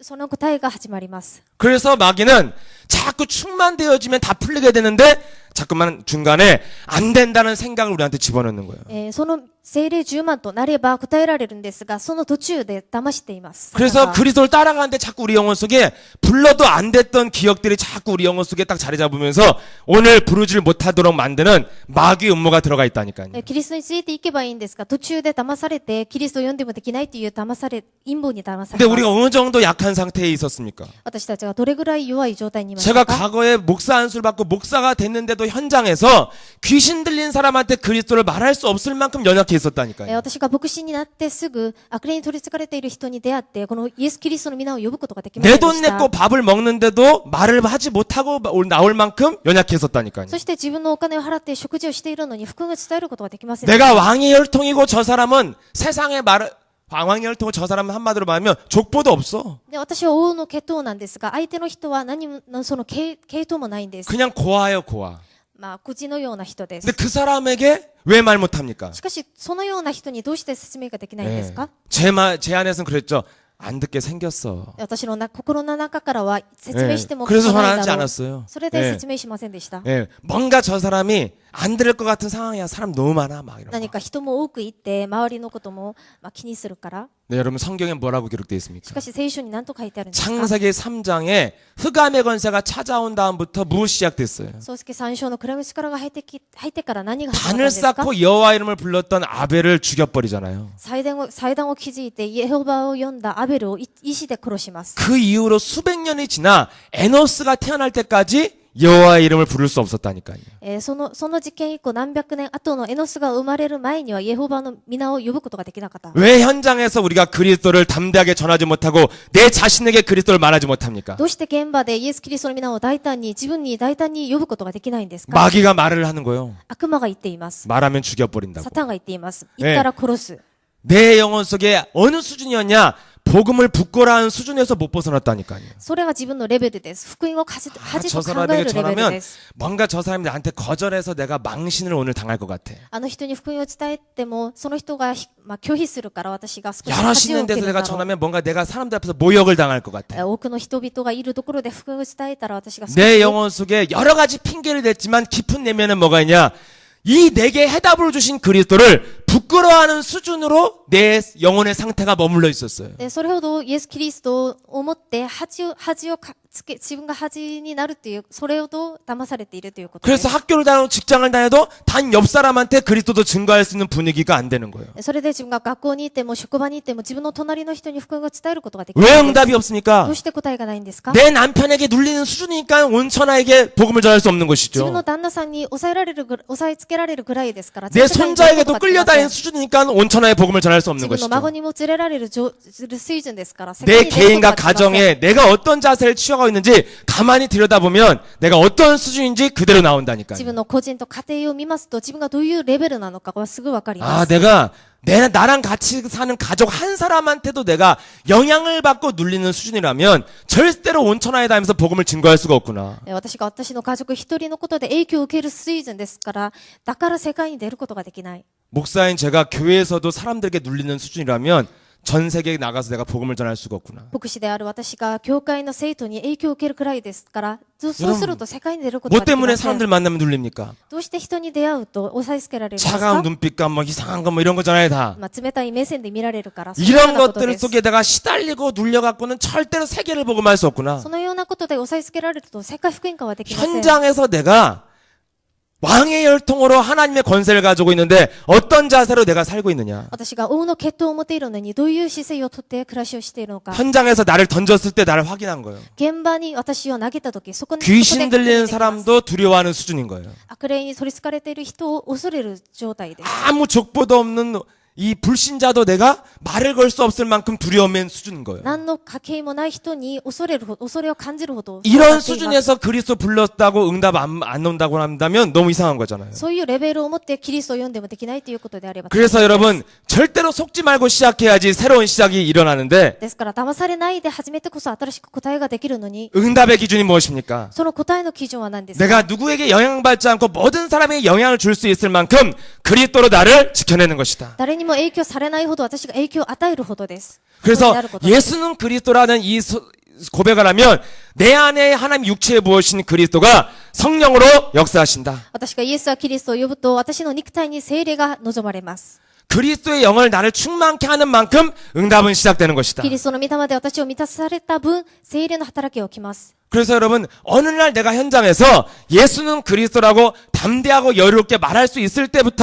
Speaker 2: その答えが始まります。
Speaker 1: 그래서 마귀는 자꾸 충만되어지면 다 풀리게 되는데 자꾸만 중간에 안 된다는 생각을 우리한테 집어넣는 거예요.
Speaker 2: その聖霊10万となれば答えられるんですが、その途中で騙しています。
Speaker 1: 그래서 그리스도를 따라가는데 자꾸 우리 영혼 속에 불러도 안 됐던 기억들이 자꾸 우리 영혼 속에 딱 자리 잡으면서 오늘 부르질 못하도록 만드는 마귀 음모가 들어가 있다니까요.
Speaker 2: キリストについていけばいいんですが、途中で騙されて、キリストを読んでもできないという陰謀に騙さ
Speaker 1: 근데
Speaker 2: れま
Speaker 1: 우리가
Speaker 2: す。
Speaker 1: 어느 정도 약한 상태에 있었습니까?
Speaker 2: 私たちがどれぐらい弱い状態にいました
Speaker 1: 제가
Speaker 2: か？
Speaker 1: 과거에 목사 안수를 받고 목사가 됐는데도 현장에서 귀신 들린 사람한테 그리스도를 말할 수 없을 만큼 연약해 있었다니까요.
Speaker 2: 私が牧師になってすぐ悪霊に取り憑かれている人に出会って、このイエス・キリストの皆を呼ぶことができません
Speaker 1: 내
Speaker 2: で
Speaker 1: 돈
Speaker 2: した。
Speaker 1: 내고 밥을 먹는데도 말을 하지 못하고 나올 만큼 연약해 있었다니까요.
Speaker 2: そして自分のお金を払って食事をしているのに福音を伝えることができませんでした。
Speaker 1: 내가 왕의 혈통이고 저 사람은 세상의 말을 왕의 혈통을 저 사람은 한마디로 말하면 족보도 없어.
Speaker 2: で、私は王の血統なんですが、相手の人は何もその系統もないんです。
Speaker 1: 그냥 고아예요, 고아.
Speaker 2: まあ、孤児のような人です
Speaker 1: 근데 。그 사람에게 왜 말 못합니까?
Speaker 2: しかし、そのような人にどうして説明ができないんですか？
Speaker 1: 제 안에서는 그랬죠. 안 듣게 생겼어.
Speaker 2: 私の心の中からは説明しても
Speaker 1: 그래서
Speaker 2: 聞かない
Speaker 1: 전화하지
Speaker 2: だろう。
Speaker 1: 않았어요.
Speaker 2: それで説明しませんでした。
Speaker 1: 예, 뭔가 저 사람이 안 들을 것 같은 상황이야. 사람 너무 많아, 막 이런
Speaker 2: 何
Speaker 1: 거.
Speaker 2: か人も多くいて、周りのことも気にするから。
Speaker 1: 네, 여러분 성경에 뭐라고 기록되어
Speaker 2: し
Speaker 1: 있습니까?
Speaker 2: かし聖書に何と書いてあるんですか？
Speaker 1: 창세기 3장에 흑암의 권세가 찾아온 다음부터 무엇이 시작됐어요?
Speaker 2: 創世記3章の暗闇力が入ってから何が始まったん
Speaker 1: 단을
Speaker 2: ですか？
Speaker 1: 쌓고 여호와 이름을 불렀던 아벨을 죽여버리잖아요.
Speaker 2: 祭壇を築いてイエホバを呼んだアベルを石で殺します。
Speaker 1: 그 이후로 수백 년이 지나 에노스가 태어날 때까지 여호와의 이름을 부를 수 없었다니까요.
Speaker 2: その事件以降何百年後のエノスが生まれる前にはイエホバの皆を呼ぶことができなかった。
Speaker 1: 왜 현장에서 우리가 그리스도를 담대하게 전하지 못하고 내 자신에게 그리스도를 말하지 못합니까?
Speaker 2: どうして現場でイエス・キリストの皆を自分に大胆に呼ぶことができないんですか？
Speaker 1: 마귀가 말을 하는 거요.
Speaker 2: 悪魔が言っています。
Speaker 1: 말하면 죽여버린다고.
Speaker 2: サタンが言っています。言ったら殺す。
Speaker 1: 내 영혼 속에 어느 수준이었냐? 복음을 부끄러워하는 수준에서 못 벗어났다니까요.
Speaker 2: それは自分のレベルです。福音を恥と
Speaker 1: 저
Speaker 2: 考え
Speaker 1: 사람에게
Speaker 2: るレベル
Speaker 1: 전하면
Speaker 2: です。
Speaker 1: 뭔가 저 사람이 나한테 거절해서 내가 망신을 오늘 당할 것 같아.
Speaker 2: あの人に福音を伝えても、その人が拒否するから私が少し
Speaker 1: 여러
Speaker 2: 恥を
Speaker 1: 있는
Speaker 2: 受け
Speaker 1: 데서
Speaker 2: る
Speaker 1: 내가
Speaker 2: だろう。
Speaker 1: 전하면 뭔가 내가 사람들 앞에서 모욕을 당할 것 같아.
Speaker 2: 多くの人々がいるところで福音を伝えたら私が少し
Speaker 1: 내 영혼 속에 여러 가지 핑계를 댔지만 깊은 내면은 뭐가 있냐? 이 내게 해답을 주신 그리스도를 부끄러워하는 수준으로 내 영혼의 상태가 머물러 있었어요.
Speaker 2: でそれほどイエス・キリストを思って恥をつけ、自分が恥になるという、それほど騙されているということです
Speaker 1: 그래서 。 학교를 다니고 직장을 다녀도 단 옆 사람한테 그리스도도 증거할 수 있는 분위기가 안 되는 거예요.
Speaker 2: それで自分が学校に行っても職場に行っても自分の隣の人に福音を伝えることができな
Speaker 1: 왜
Speaker 2: いんです。
Speaker 1: 응답이 없습니까?
Speaker 2: どうして答えがないんですか？
Speaker 1: 내 남편에게 눌리는 수준이니까 온 천하에게 복음을 전할 수 없는
Speaker 2: 自分
Speaker 1: 것이죠.
Speaker 2: の旦那さんに押さえつけられるぐらいですから。
Speaker 1: 내
Speaker 2: 絶対に伝える
Speaker 1: 손자에게도
Speaker 2: ことができません
Speaker 1: 끌려다니는 수준이니까 온 천하에 복음을 전할 수
Speaker 2: 自
Speaker 1: 없는
Speaker 2: 分の
Speaker 1: 것이죠.
Speaker 2: 孫にも連れられる水準ですから。
Speaker 1: 내
Speaker 2: 責任できること
Speaker 1: 개인과
Speaker 2: ができません
Speaker 1: 가정에 내가 어떤 자세를 취하고 있는지 가만히 들여다보면 내가 어떤 수준인지 그대로 나온다니까요.
Speaker 2: 自分の個人と家庭を見ますと自分がどういうレベルなのかはすぐわかりま
Speaker 1: 아,
Speaker 2: す。
Speaker 1: 내가 나랑 같이 사는 가족 한 사람한테도 내가 영향을 받고 눌리는 수준이라면 절대로 온 천하에 다니면서 복음을 증거할 수가 없구나.
Speaker 2: 私が私の家族一人のことで影響を受ける水準ですから、だから世界に出ることができない。
Speaker 1: 목사인 제가 교회에서도 사람들에게 눌리는 수준이라면 전 세계에 나가서 내가 복음을 전할 수가 없구나.
Speaker 2: 牧師である私が教会の生徒に影響を受けるくらいですから、そうすると世界に出ること
Speaker 1: 뭐
Speaker 2: ができ
Speaker 1: 때문에
Speaker 2: ません。
Speaker 1: 사람들 만나면 눌립니까?
Speaker 2: どうして人に出会うと押さえつけられるんです
Speaker 1: 차가운
Speaker 2: か？
Speaker 1: 눈빛과 뭐 이상한 거 뭐 이런 거잖아요, 다.
Speaker 2: 冷たい目線で見られるから、そのよう
Speaker 1: 이런
Speaker 2: なことで
Speaker 1: 것들
Speaker 2: す。
Speaker 1: 속에 내가 시달리고 눌려갖고는 절대로 세계를 복음할 수 없구나.
Speaker 2: そのようなことで押さえつけられると世界福音化はできません。
Speaker 1: 현장에서 내가 왕의 혈통으로 하나님의 권세를 가지고 있는데 어떤 자세로 내가 살고 있느냐.
Speaker 2: 私が王の血統を持っているのにどういう姿勢をとって暮らしをしているのか
Speaker 1: 현장에서 나를 던졌을 때 나를 확인한 거예요.
Speaker 2: 現場に私を投げた時そこに
Speaker 1: 귀신 들리는 사람도 두려워하는 수준인 거예요.
Speaker 2: 悪霊に取り憑かれている人を恐れる状態です
Speaker 1: 아무 족보도 없는 이 불신자도 내가 말을 걸 수 없을 만큼 두려움의 수준인 거예요.
Speaker 2: 何の家系もない人に恐れを感じるほど
Speaker 1: 이런 수준에서 그리스도 불렀다고 응답 안 온다고 한다면 너무 이상한 거잖아요.
Speaker 2: そういうレベルを持ってキリストを読んでもできないということであれば
Speaker 1: 그래서 여러분 절대로 속지 말고 시작해야지 새로운 시작이 일어나는데
Speaker 2: ですから騙されないで初めてこそ新しく答えができるのに
Speaker 1: 응답의 기준이 무엇입니까?
Speaker 2: その答えの基準は何ですか
Speaker 1: 내가 누구에게 영향받지 않고 모든 사람에게 영향을 줄 수 있을 만큼 그리스도로 나를 지켜내는 것이다.
Speaker 2: 誰にも影響されないほど私が影響を与えるほどです
Speaker 1: 그래서
Speaker 2: そうであることです
Speaker 1: 예수는 그리스도라는 이 고백을 하면 내 안에 하나님 육체에 부으신 그리스도가 성령으로 역사하신다.
Speaker 2: 私がイエスはキリストを呼ぶと私の肉体に聖霊が望まれます
Speaker 1: 그리스도의 영을 나를 충만케 하는 만큼 응답은 시작되는 것이다.
Speaker 2: キリストの御霊で私を満たされた分聖霊の働きが起きます
Speaker 1: 그래서 여러분 어느 날 내가 현장에서 예수는 그리스도라고 담대하고 여유롭게 말할 수 있을 때부터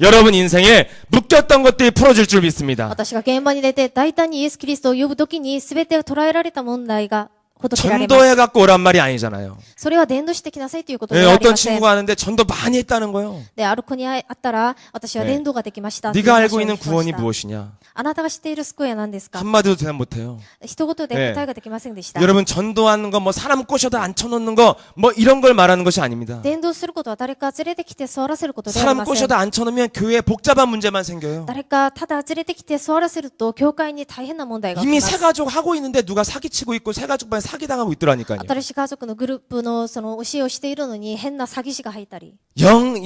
Speaker 1: 여러분 인생에 묶였던 것들이 풀어질 줄 믿습니다.
Speaker 2: 私が現場に出て大胆にイエス・キリストを呼ぶときに全て捉えられた問題がほどけられます
Speaker 1: 전도해 갖고 오란 말이 아니잖아요.
Speaker 2: それは伝道してきなさいということ
Speaker 1: 예,
Speaker 2: ではあり
Speaker 1: 어떤
Speaker 2: ません
Speaker 1: 친구가 하는데 전도 많이 했다는 거예요.
Speaker 2: である子に会ったら私は伝道ができましたという
Speaker 1: 네가
Speaker 2: 話
Speaker 1: 알고
Speaker 2: を
Speaker 1: 있는
Speaker 2: 聞きま
Speaker 1: 구원이
Speaker 2: した
Speaker 1: 무엇이냐?
Speaker 2: あなたが知っている救いは何ですか
Speaker 1: 한마디도 대답 못해요.
Speaker 2: 一言で答えができませんでした
Speaker 1: 여러분 전도하는 거 뭐 사람 꼬셔도 앉혀놓는 거 뭐 이런 걸 말하는 것이 아닙니다.
Speaker 2: 伝道することは誰か連れてきて座らせることではあり
Speaker 1: 사람
Speaker 2: ません
Speaker 1: 꼬셔도 앉혀놓으면 교회에 복잡한 문제만 생겨요.
Speaker 2: 誰かただ連れてきて座らせると教会に大変な問題が起き
Speaker 1: 이미
Speaker 2: ます
Speaker 1: 새 가족 하고 있는데 누가 사기치고 있고 새 가족 반에 사기당하고 있더라니까요.
Speaker 2: 新しい家族のグループのその教えをしているのに変な詐欺師が入ったり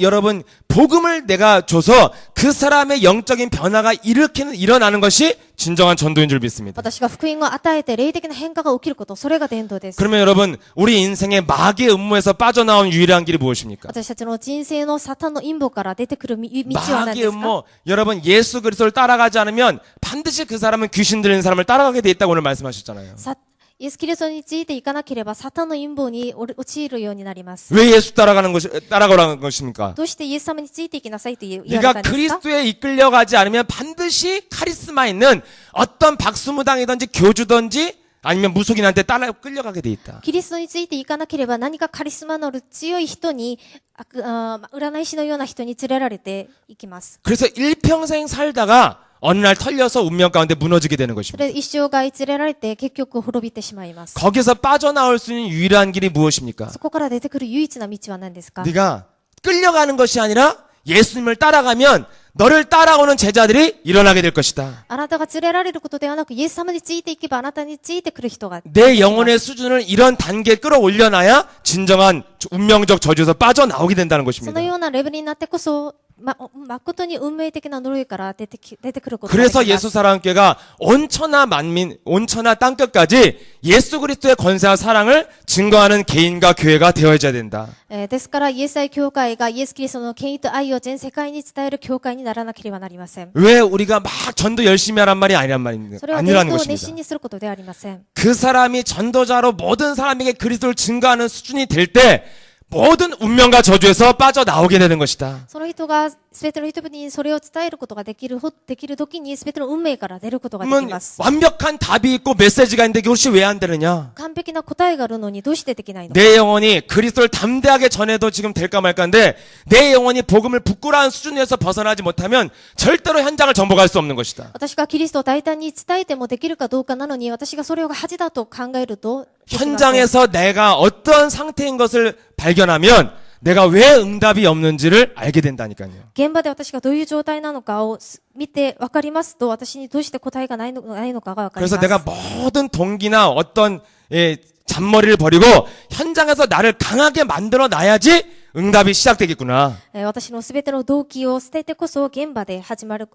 Speaker 1: 여러분 복음을 내가 줘서 그 사람의 영적인 변화가 일어나는 것이 진정한 전도인 줄 믿습니다.
Speaker 2: 私が福音を与えて霊的な変化が起きることそれが伝道です
Speaker 1: 그러면 여러분 우리 인생의 마귀의 음모에서 빠져나온 유일한 길이 무엇입니까?
Speaker 2: 私たちの人生のサタンの陰謀から出てくる道は何
Speaker 1: 마귀의
Speaker 2: ですか
Speaker 1: 음모 여러분 예수 그리스도를 따라가지 않으면 반드시 그 사람은 귀신 들리는 사람을 따라가게 돼 있다고 오늘 말씀하셨잖아요.
Speaker 2: イエス・キリストについていかなければサタンの陰謀に陥るようになります
Speaker 1: 왜 예수 따라가라는 것입니까?
Speaker 2: どうしてイエス様についていきなさいと言われ
Speaker 1: 네가
Speaker 2: たんですか
Speaker 1: 그리스도에 이끌려가지 않으면 반드시 카리스마 있는 어떤 박수무당이든지 교주든지 아니면 무속인한테 따라 끌려가게 돼 있다.
Speaker 2: キリストについていかなければ何かカリスマのある強い人に占い師のような人に連れられていきます
Speaker 1: 그래서 일평생 살다가 어느 날 털려서 운명 가운데 무너지게 되는
Speaker 2: そ
Speaker 1: 것입니다.
Speaker 2: れで一生涯連れられて結局滅びてしまいます
Speaker 1: 거기서 빠져나올 수 있는 유일한 길이 무엇입니까?
Speaker 2: そこから出てくる唯一な道は何ですか
Speaker 1: 네가 끌려가는 것이 아니라 예수님을 따라가면 너를 따라오는 제자들이 일어나게 될 것이다.
Speaker 2: あなたが連れられることではなくイエス様についていけばあなたについてくる人が
Speaker 1: 내 영혼의 수준을 이런 단계에 끌어올려놔야 진정한 운명적 저주에서 빠져나오게 된다는
Speaker 2: そ
Speaker 1: 것입니다.
Speaker 2: のようなレベルになってこそ誠に運命的な呪いから出てくることができ
Speaker 1: 그래서
Speaker 2: ます
Speaker 1: 예수 사랑교회가 온 천하 만민, 온 천하 땅끝까지 예수 그리스도의 권세와 사랑을 증거하는 개인과 교회가 되어야 된다.
Speaker 2: ですからイエス愛教会がイエス・キリストの権威と愛を全世界に伝える教会にならなければなりません
Speaker 1: 왜 우리가 막 전도 열심히 하란 말이 아니란 말입니다.
Speaker 2: それは伝
Speaker 1: 아니라는
Speaker 2: 道を熱
Speaker 1: 것입니다.
Speaker 2: 心にすることではありません
Speaker 1: 그 사람이 전도자로 모든 사람에게 그리스도를 증거하는 수준이 될 때 모든 운명과 저주에서 빠져나오게 되는 것이다.
Speaker 2: その人が全ての人々にそれを伝えることができる時に全ての運命から出ることができ
Speaker 1: 그러면
Speaker 2: ます
Speaker 1: 완벽한 답이 있고 메시지가 있는데 그것이 왜 안 되느냐?
Speaker 2: 完璧な答えがあるのにどうしてできないの
Speaker 1: 내 영혼이 그리스도를 담대하게 전해도 지금 될까 말까인데 내 영혼이 복음을 부끄러운 수준에서 벗어나지 못하면 절대로 현장을 정복할 수 없는 것이다.
Speaker 2: 私がキリストを大胆に伝えてもできるかどうかなのに私がそれを恥だと考えるとできません
Speaker 1: 현장에서 내가 어떤 상태인 것을 발견하면 내가 왜 응답이 없는지를 알게 된다니까요.
Speaker 2: 現場で私がどういう状態なのかを見て分かりますと私にどうして答えがないのかが分かりま
Speaker 1: 그래서
Speaker 2: す
Speaker 1: 내가 모든 동기나 어떤 잔머리를 버리고 현장에서 나를 강하게 만들어 놔야지 응답이 시작되겠구나.
Speaker 2: 私の全ての動機を捨ててこそ現場で始まる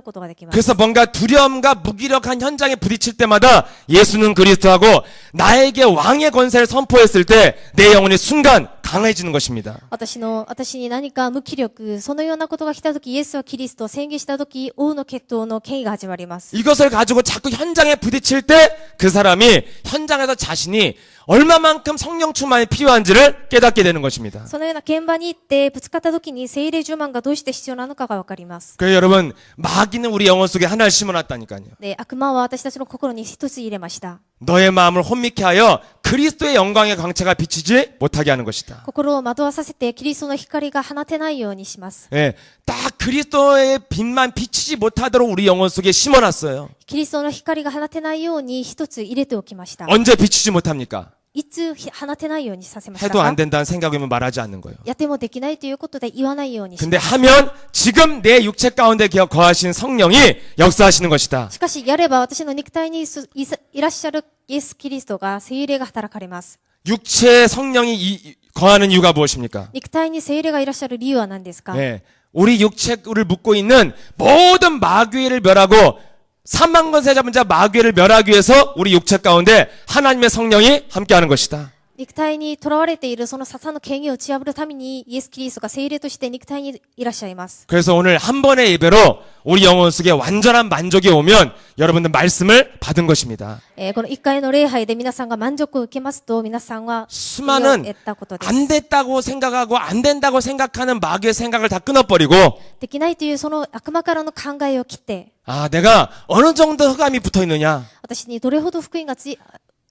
Speaker 2: ことができます
Speaker 1: 그래서 뭔가 두려움과 무기력한 현장에 부딪힐 때마다 예수는 그리스도하고 나에게 왕의 권세를 선포했을 때 내 영혼이 순간 강해지는 것입니다.
Speaker 2: 私に何か無気力そのようなことが来た時イエスはキリストを宣言した時王の血統の権威が始まります
Speaker 1: 이것을 가지고 자꾸 현장에 부딪힐 때 그 사람이 현장에서 자신이 얼마만큼 성령 충만이 필요한지를 깨닫게 되는 것입니다.
Speaker 2: そのような現場に行ってぶつかった時に聖霊充満がどうして必要なのかがわかります。
Speaker 1: 그래서 여러분 마귀는 우리 영혼 속에 하나를 심어놨다니까요.
Speaker 2: で、悪魔は私たちの心に一つ入れました。
Speaker 1: 너의 마음을 혼미케 하여 그리스도의 영광의 광채가 비치지 못하게 하는 것이다.
Speaker 2: 心を惑わさせてキリストの光が放てないようにします。
Speaker 1: 예, 딱 그리스도의 빛만 비치지 못하도록 우리 영혼 속에 심어놨어요.
Speaker 2: キリストの光が放てないように一つ入れておきました。
Speaker 1: 언제 비치지 못합니까?
Speaker 2: いつ放てないようにさせました
Speaker 1: 해도 안
Speaker 2: か？
Speaker 1: 된다는 생각이면 말하지 않는 거예요.
Speaker 2: やってもできないということで言わないようにし
Speaker 1: 근데
Speaker 2: ます。
Speaker 1: 하면 지금 내 육체 가운데 거하신 성령이 역사하시는 것이다.
Speaker 2: しかし、やれば私の肉体にいらっしゃるイエス・キリストが聖霊が働かれます。
Speaker 1: 육체에 성령이 거하는 이유가 무엇입니까?
Speaker 2: 肉体に聖霊がいらっしゃる理由は何ですか？
Speaker 1: 예, 우리 육체를 묶고 있는 모든 마귀를 멸하고 사망권세 잡은 자 마귀를 멸하기 위해서 우리 육체 가운데 하나님의 성령이 함께하는 것이다.
Speaker 2: 肉体に囚われているそのサタンの権威を打ち破るためにイエス・キリストが聖霊として肉体にいらっしゃいます。
Speaker 1: 그래서 오늘 한 번의 예배로 우리 영혼 속에 완전한 만족이 오면 여러분들 말씀을 받은 것입니다.
Speaker 2: この一回の礼拝で皆さんが満足を受けますと皆さんは
Speaker 1: 수많은
Speaker 2: 得たことです。
Speaker 1: 안 됐다고 생각하고 안 된다고 생각하는 마귀의 생각을 다 끊어버리고
Speaker 2: できないというその悪魔からの考えを切って
Speaker 1: 아 내가 어느 정도 흑암이 붙어 있느냐
Speaker 2: 私にどれほど福音が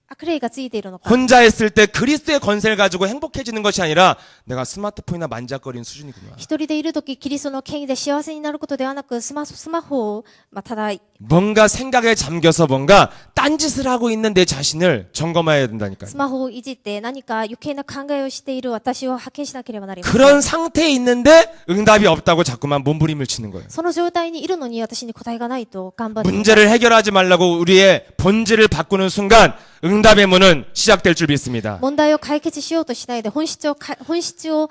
Speaker 2: 悪霊がついているのか
Speaker 1: 혼자 했을 때 그리스도의 권세를 가지고 행복해지는 것이 아니라 내가 스마트폰이나 만작거리는 수준이구나.
Speaker 2: 一人でいるときキリストの権威で幸せになることではなくスマホを、ただ
Speaker 1: 뭔가 생각에 잠겨서 뭔가 딴짓을 하고 있는 내 자신을 점검해야 된다니까요.
Speaker 2: スマホをいじって何か余計な考えをしている私を発見しなければなりません。
Speaker 1: 그런 상태에 있는데 응답이 없다고 자꾸만 몸부림을 치는 거예요.
Speaker 2: その状態にいるのに私に答えがないと頑張っています。
Speaker 1: 문제를 해결하지 말라고 우리의 본질을 바꾸는 순간 응답의 문은 시작될 줄 믿습니다.
Speaker 2: 問題を解決しようとしないで本質を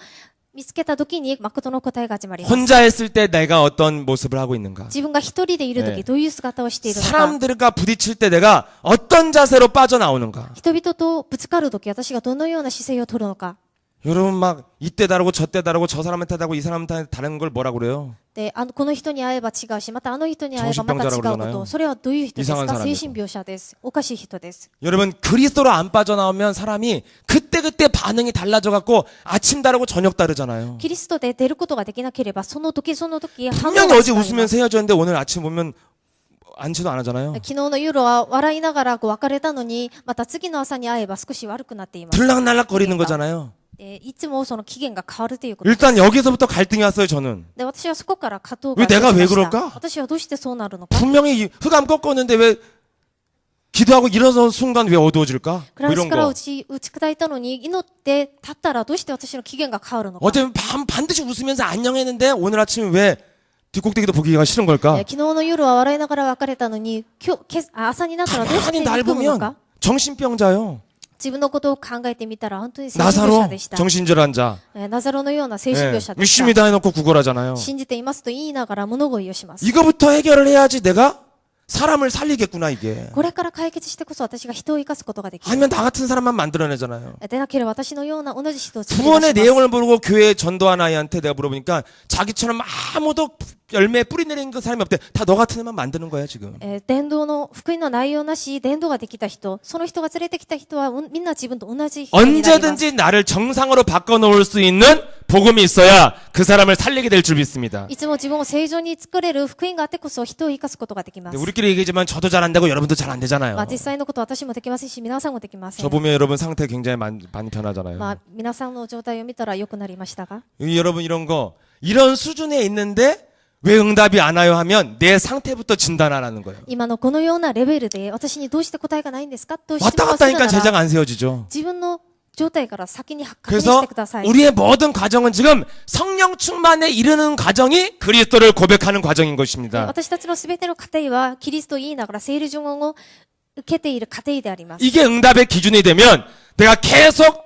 Speaker 2: 見つけたときに誠の答えが始まります。
Speaker 1: 혼자 했을 때 내가 어떤 모습을 하고 있는가?
Speaker 2: 自分が一人でいるときどういう姿をしているのか。
Speaker 1: 사람들과 부딪힐 때 내가 어떤 자세로 빠져나오는가?
Speaker 2: 人々とぶつかるとき私がどのような姿勢を取るのか。
Speaker 1: 여러분 막 이때 다르고 저때 다르고 저 사람한테 다르고 이 사람한테 다른 걸 뭐라 그래요?
Speaker 2: で、この人に会えば違うし、またあの人に会えばまた違うこと。それはどういう人ですか？精神病者です。おかしい人です。
Speaker 1: 여러분 그리스도로 안 빠져나오면 사람이 그때그때 반응이 달라져 갖고 아침 다르고 저녁 다르잖아요.
Speaker 2: キリストで出ることができなければその時反応
Speaker 1: 분명히 어제 웃으면서 헤어졌는데 오늘 아침 보면 안치도 안 하잖아요.
Speaker 2: 昨日の夜は笑いながら別れたのにまた次の朝に会えば少し悪くなっています。
Speaker 1: 들락날락 거리는 거잖아요.
Speaker 2: いつもその期限が変わるということです。
Speaker 1: 일단 여기서부터 갈등이 왔어요, 저는.
Speaker 2: で、私はそこから葛藤
Speaker 1: 왜
Speaker 2: が
Speaker 1: 내가
Speaker 2: 起き
Speaker 1: 왜
Speaker 2: ました。
Speaker 1: 그럴까?
Speaker 2: 私はどうしてそうなるのか。
Speaker 1: 분명히 흑암 꺾었는데 왜 기도하고 일어선 순간 왜 어두워질까?
Speaker 2: クラス
Speaker 1: 이런
Speaker 2: から
Speaker 1: 거.
Speaker 2: 打ち砕いたのに祈って立ったらどうして私の期限が変わるのか。
Speaker 1: 어제 반드시 웃으면서 안녕했는데 오늘 아침에 왜 뒷꼭대기도 보기가 싫은 걸까?
Speaker 2: 昨日の夜は笑いながら別れたのに朝になったらどうして
Speaker 1: 가만히 날
Speaker 2: 憎むのか。
Speaker 1: 보면 정신병자요.
Speaker 2: 自分のことを考えてみたら本当に精神病者
Speaker 1: 나사로
Speaker 2: でした。
Speaker 1: 정신질환 자.
Speaker 2: ナザロのような精神
Speaker 1: 예,
Speaker 2: 病者でした。
Speaker 1: 믿습니다 해놓고 구걸하잖아요.
Speaker 2: 信じていますと言いながら物乞いをします。
Speaker 1: 이거부터 해결을 해야지 내가 사람을 살리겠구나 이게.
Speaker 2: これから解決してこそ私が人を生かすことができる。
Speaker 1: 아니면 나 같은 사람만 만들어내잖아요.
Speaker 2: でなければ私のような同じ人を作り出し
Speaker 1: 구원의
Speaker 2: ます。
Speaker 1: 내용을 모르고 교회에 전도한 아이한테 내가 물어보니까 자기처럼 아무도 열매 뿌리 내리는 그 사람이 없대. 다 너 같은 애만 만드는 거야 지금.
Speaker 2: 伝道の福音の内容なし伝道ができた人、その人が連れてきた人はみんな自分と同じ人になります。
Speaker 1: 언제든지 나를 정상으로 바꿔놓을 수 있는 복음이 있어야 그 사람을 살리게 될 줄 믿습니다.
Speaker 2: いつも自分を正常に作れる福音があってこそ人を生かすことができま
Speaker 1: 근데
Speaker 2: す。
Speaker 1: 우리끼리 얘기하지만 저도 잘 안 되고 여러분도 잘 안 되잖아요.
Speaker 2: 実際のことは私もできませんし、皆さんもできませ
Speaker 1: 저
Speaker 2: ん。
Speaker 1: 보면 여러분 상태 굉장히 많이 변하잖아요.
Speaker 2: 皆さんの状態を見たら良くなりましたが、
Speaker 1: 여러분 이런 거 이런 수준에 있는데 왜 응답이 안 와요 하면 내 상태부터 진단하라는 거예요.
Speaker 2: 今のこのようなレベルで私にどうして答えがないんですかと質
Speaker 1: 왔다
Speaker 2: 問する
Speaker 1: 갔다
Speaker 2: な
Speaker 1: 하니까 제자가
Speaker 2: ら
Speaker 1: 안 세워지죠.
Speaker 2: 自分の状態から先に確認し
Speaker 1: 그래서
Speaker 2: てください。
Speaker 1: 우리의 모든 과정은 지금 성령 충만에 이르는 과정이 그리스도를 고백하는 과정인 것입니다.
Speaker 2: 私たちのすべての過程はキリストを言いながら聖霊呪文を受けている過程であります。
Speaker 1: 이게 응답의 기준이 되면 내가 계속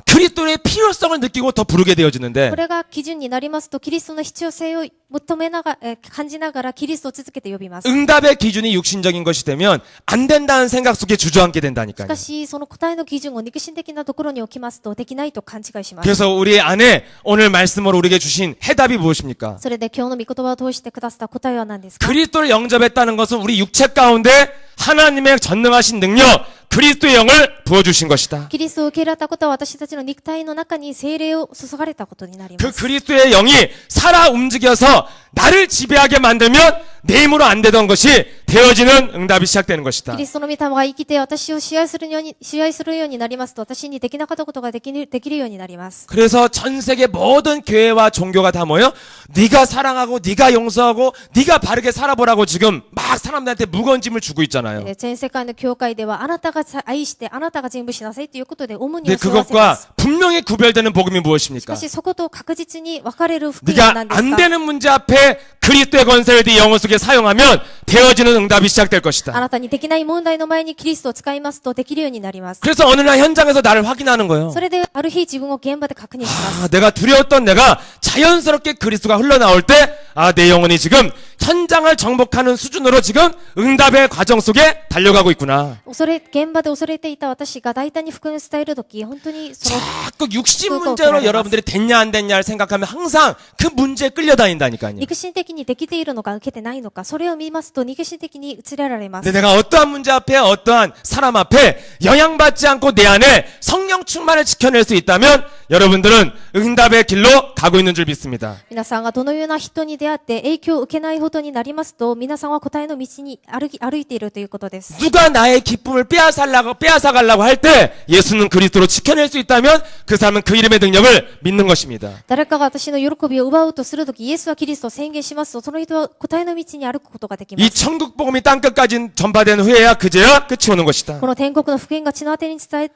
Speaker 1: 그리스도의 필요성을 느끼고 더 부르게 되어지는데
Speaker 2: これが基準になりますとキリストの必要性を求めながら、感じながらキリストを続けて呼びます。
Speaker 1: 응답의 기준이 육신적인 것이 되면 안 된다는 생각 속에 주저앉게
Speaker 2: し
Speaker 1: 된다니까요.
Speaker 2: かしその答えの基準を肉身的なところに置きますとできないと勘違いします。
Speaker 1: 그래서 우리 안에 오늘 말씀으로 우리에게 주신 해답이 무엇입니까?
Speaker 2: それで今日の御言葉を通してくださった答えは何ですか？
Speaker 1: 그리스도를 영접했다는 것은 우리 육체 가운데 하나님의 전능하신 능력, 그리스도의 영을 부어주신 것이다.
Speaker 2: キリストを受け入れたことは私たちの肉体の中に聖霊を注がれたことになりま
Speaker 1: 그
Speaker 2: す。
Speaker 1: 그리스도의 영이 살아 움직여서 나를 지배하게 만들면 내 힘으로 안 되던 것이 되어지는 응답이 시작되는 것이다.
Speaker 2: キリストの御霊が生きて私を支配するようになりますと、私にできなかったことができるようになります。
Speaker 1: 그래서 전 세계 모든 교회와 종교가 다 모여 네가 사랑하고 네가 용서하고 네가 바르게 살아보라고 지금 막 사람들한테 무거운 짐을 주고 있잖아요.
Speaker 2: 全世界の教会ではあなたが愛してあなたが全部しなさいということで重荷
Speaker 1: 근데
Speaker 2: を背負わせま
Speaker 1: 그것과
Speaker 2: す。
Speaker 1: 분명히 구별되는 복음이
Speaker 2: し
Speaker 1: 무엇입니까?
Speaker 2: かしそこと確実に分かれる福音
Speaker 1: 네가
Speaker 2: は何です
Speaker 1: 안
Speaker 2: か？
Speaker 1: 되는 문제 앞에 그리스도의 권세를 네 영혼 속에 사용하면 되어지는 응답이 시작될
Speaker 2: あ
Speaker 1: 것이다.
Speaker 2: なたにできない問題の前にキリストを使いますとできるようになります。
Speaker 1: 그래서 어느 날 현장에서 나를 확인하는 거예요.
Speaker 2: それである日自分を現場で確認します。
Speaker 1: 아, 내가 두려웠던 내가 자연스럽게 그리스도가 흘러나올 때, 아, 내 영혼이 지금 현장을 정복하는 수준으로 지금 응답의 과정 속에 달려가고 있구나.
Speaker 2: 現場で恐れていた私が大胆に福音を伝えるとき、本当にその
Speaker 1: 자꾸 육신 문제로 여러분들이 됐냐 안 됐냐를 생각하면 항상 그 문제에 끌려다닌다니까요.
Speaker 2: 肉心的にできているのか受けてないのか、それを見ますと肉心的に移れられます。
Speaker 1: 근데 내가 어떠한 문제 앞에 어떠한 사람 앞에 영향받지 않고 내 안에 성령 충만을 지켜낼 수 있다면 여러분들은 응답의 길로 가고 있는 줄 믿습니다.
Speaker 2: 皆さんがどのような人に出会って影響を受けないほどになりますと、皆さんは答えの道に歩いているということです。
Speaker 1: 누가 나의 기쁨을 빼앗아가려고 할 때 예수는 그리스도로 지켜낼 수 있다면 그 사람은 그 이름의 능력을 믿는 것입니다.
Speaker 2: 誰かが私の喜びを奪おうとするとき、イエスはキリストを宣言しますと、その人は答えの道に歩くことができま
Speaker 1: 이
Speaker 2: す。
Speaker 1: 천국 복음이 땅끝까지 전파된 후에야 그제야 끝이 오는 것이다.
Speaker 2: この天国の福音が地の果てに伝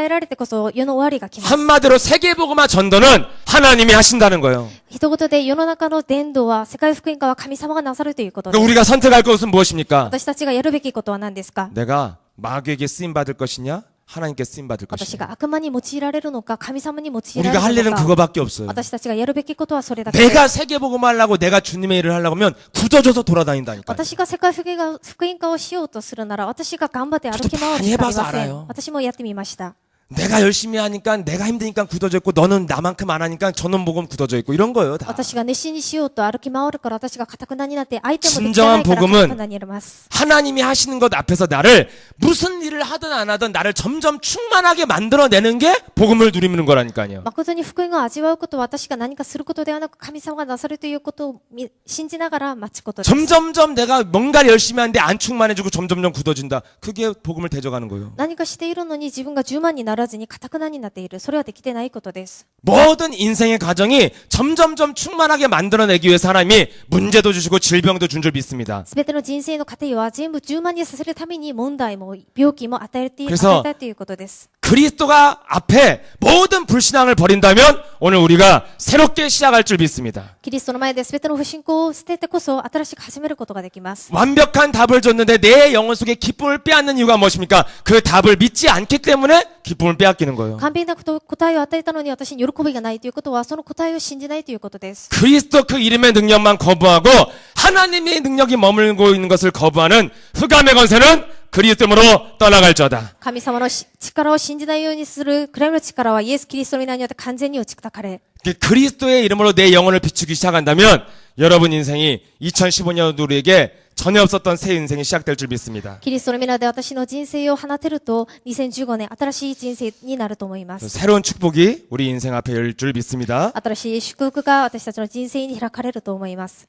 Speaker 2: えられてこそ世の終わりが来ます。
Speaker 1: 한마디로 세계복음화 전도는 하나님이 하신다는 거예요.
Speaker 2: 一言で世の中の伝道は、世界福音化は神様がなさるということで
Speaker 1: 그러니까
Speaker 2: す。
Speaker 1: 우리가 선택할 것은 무엇입니까?
Speaker 2: 私たちがやるべきことは何ですか？
Speaker 1: 내가 마귀에게 쓰임 받을 것이냐 하나님께 쓰임 받을
Speaker 2: 私
Speaker 1: 것이냐.
Speaker 2: が悪魔に用いられるのか、神様に用いら
Speaker 1: 우리가 할
Speaker 2: れる
Speaker 1: 일은
Speaker 2: のか。
Speaker 1: 그거밖에 없어요.
Speaker 2: 私たちがやるべきことはそれだけです。
Speaker 1: 내가 세계복음 하려고 내가 주님의 일을 하려고 하면 굳어져서 돌아다닌다니까.
Speaker 2: 私が世界福音化をしようとするなら、私が頑張って歩き回るしかありません。私もやってみました。
Speaker 1: 내가 열심히 하니까 내가 힘드니까 굳어져 있고 너는 나만큼 안 하니까 저는 복음 굳어져 있고 이런 거예요. 다.
Speaker 2: 私が熱心にしようと歩き回るから、私が堅くなになって、相手もできてな
Speaker 1: 진정한
Speaker 2: いから
Speaker 1: 복음은
Speaker 2: 堅くなになります。
Speaker 1: 하나님이 하시는 것 앞에서 나를 무슨 일을 하든 안 하든 나를 점점 충만하게 만들어내는 게 복음을 누리는 거라니까요.
Speaker 2: 誠に福音を味わうことは私が何かすることではなく、神様がなさるということを信じながら待つことです。
Speaker 1: 점점점 내가 뭔가를 열심히 하는데 안 충만해지고 점점점 굳어진다. 그게 복음을 대적하는 거예요.
Speaker 2: 何かしているのに自分が10万にならずに堅くなになっている。それはできてないことです。
Speaker 1: 모든 인생의 과정이 점점점 충만하게 만들어내기 위해서 하나님이 문제도 주시고 질병도 준 줄 믿습니다.
Speaker 2: すべての人生の過程は全部10万にさせるために問題も病気も与えてい
Speaker 1: 그래서
Speaker 2: たということです。
Speaker 1: 그리스도가 앞에 모든 불신앙을 버린다면 오늘 우리가 새롭게 시작할 줄 믿습니다.
Speaker 2: キリストの前で全ての不信仰を捨ててこそ新しく始めることができます。
Speaker 1: 완벽한 답을 줬는데 내 영혼 속에 기쁨을 빼앗는 이유가 무엇입니까? 그 답을 믿지 않기 때문에 기쁨을 빼앗기는 거예요.
Speaker 2: 完璧な答えを与えたのに私に喜びがないということは、その答えを信じないということです。
Speaker 1: 그리스도 그 이름의 능력만 거부하고 하나님의 능력이 머물고 있는 것을 거부하는 흑암의 권세는 그리스도로 떠나갈지어다.
Speaker 2: 神様の力を信じないようにする暗闇の力はイエス・キリストの皆によって完全に打ち砕かれ、
Speaker 1: 그리스도의 이름으로 내 영혼을 비추기 시작한다면 여러분 인생이 2015년 우리에게 전에 없었던 새 인생이 시작될 줄 믿습니다.
Speaker 2: キリストの皆で私の人生を放てると、2015年新しい人生になると思います。
Speaker 1: 새로운 축복이 우리 인생 앞에 열 줄 믿습니다.
Speaker 2: 新しい祝福が私たちの人生に開かれると思います。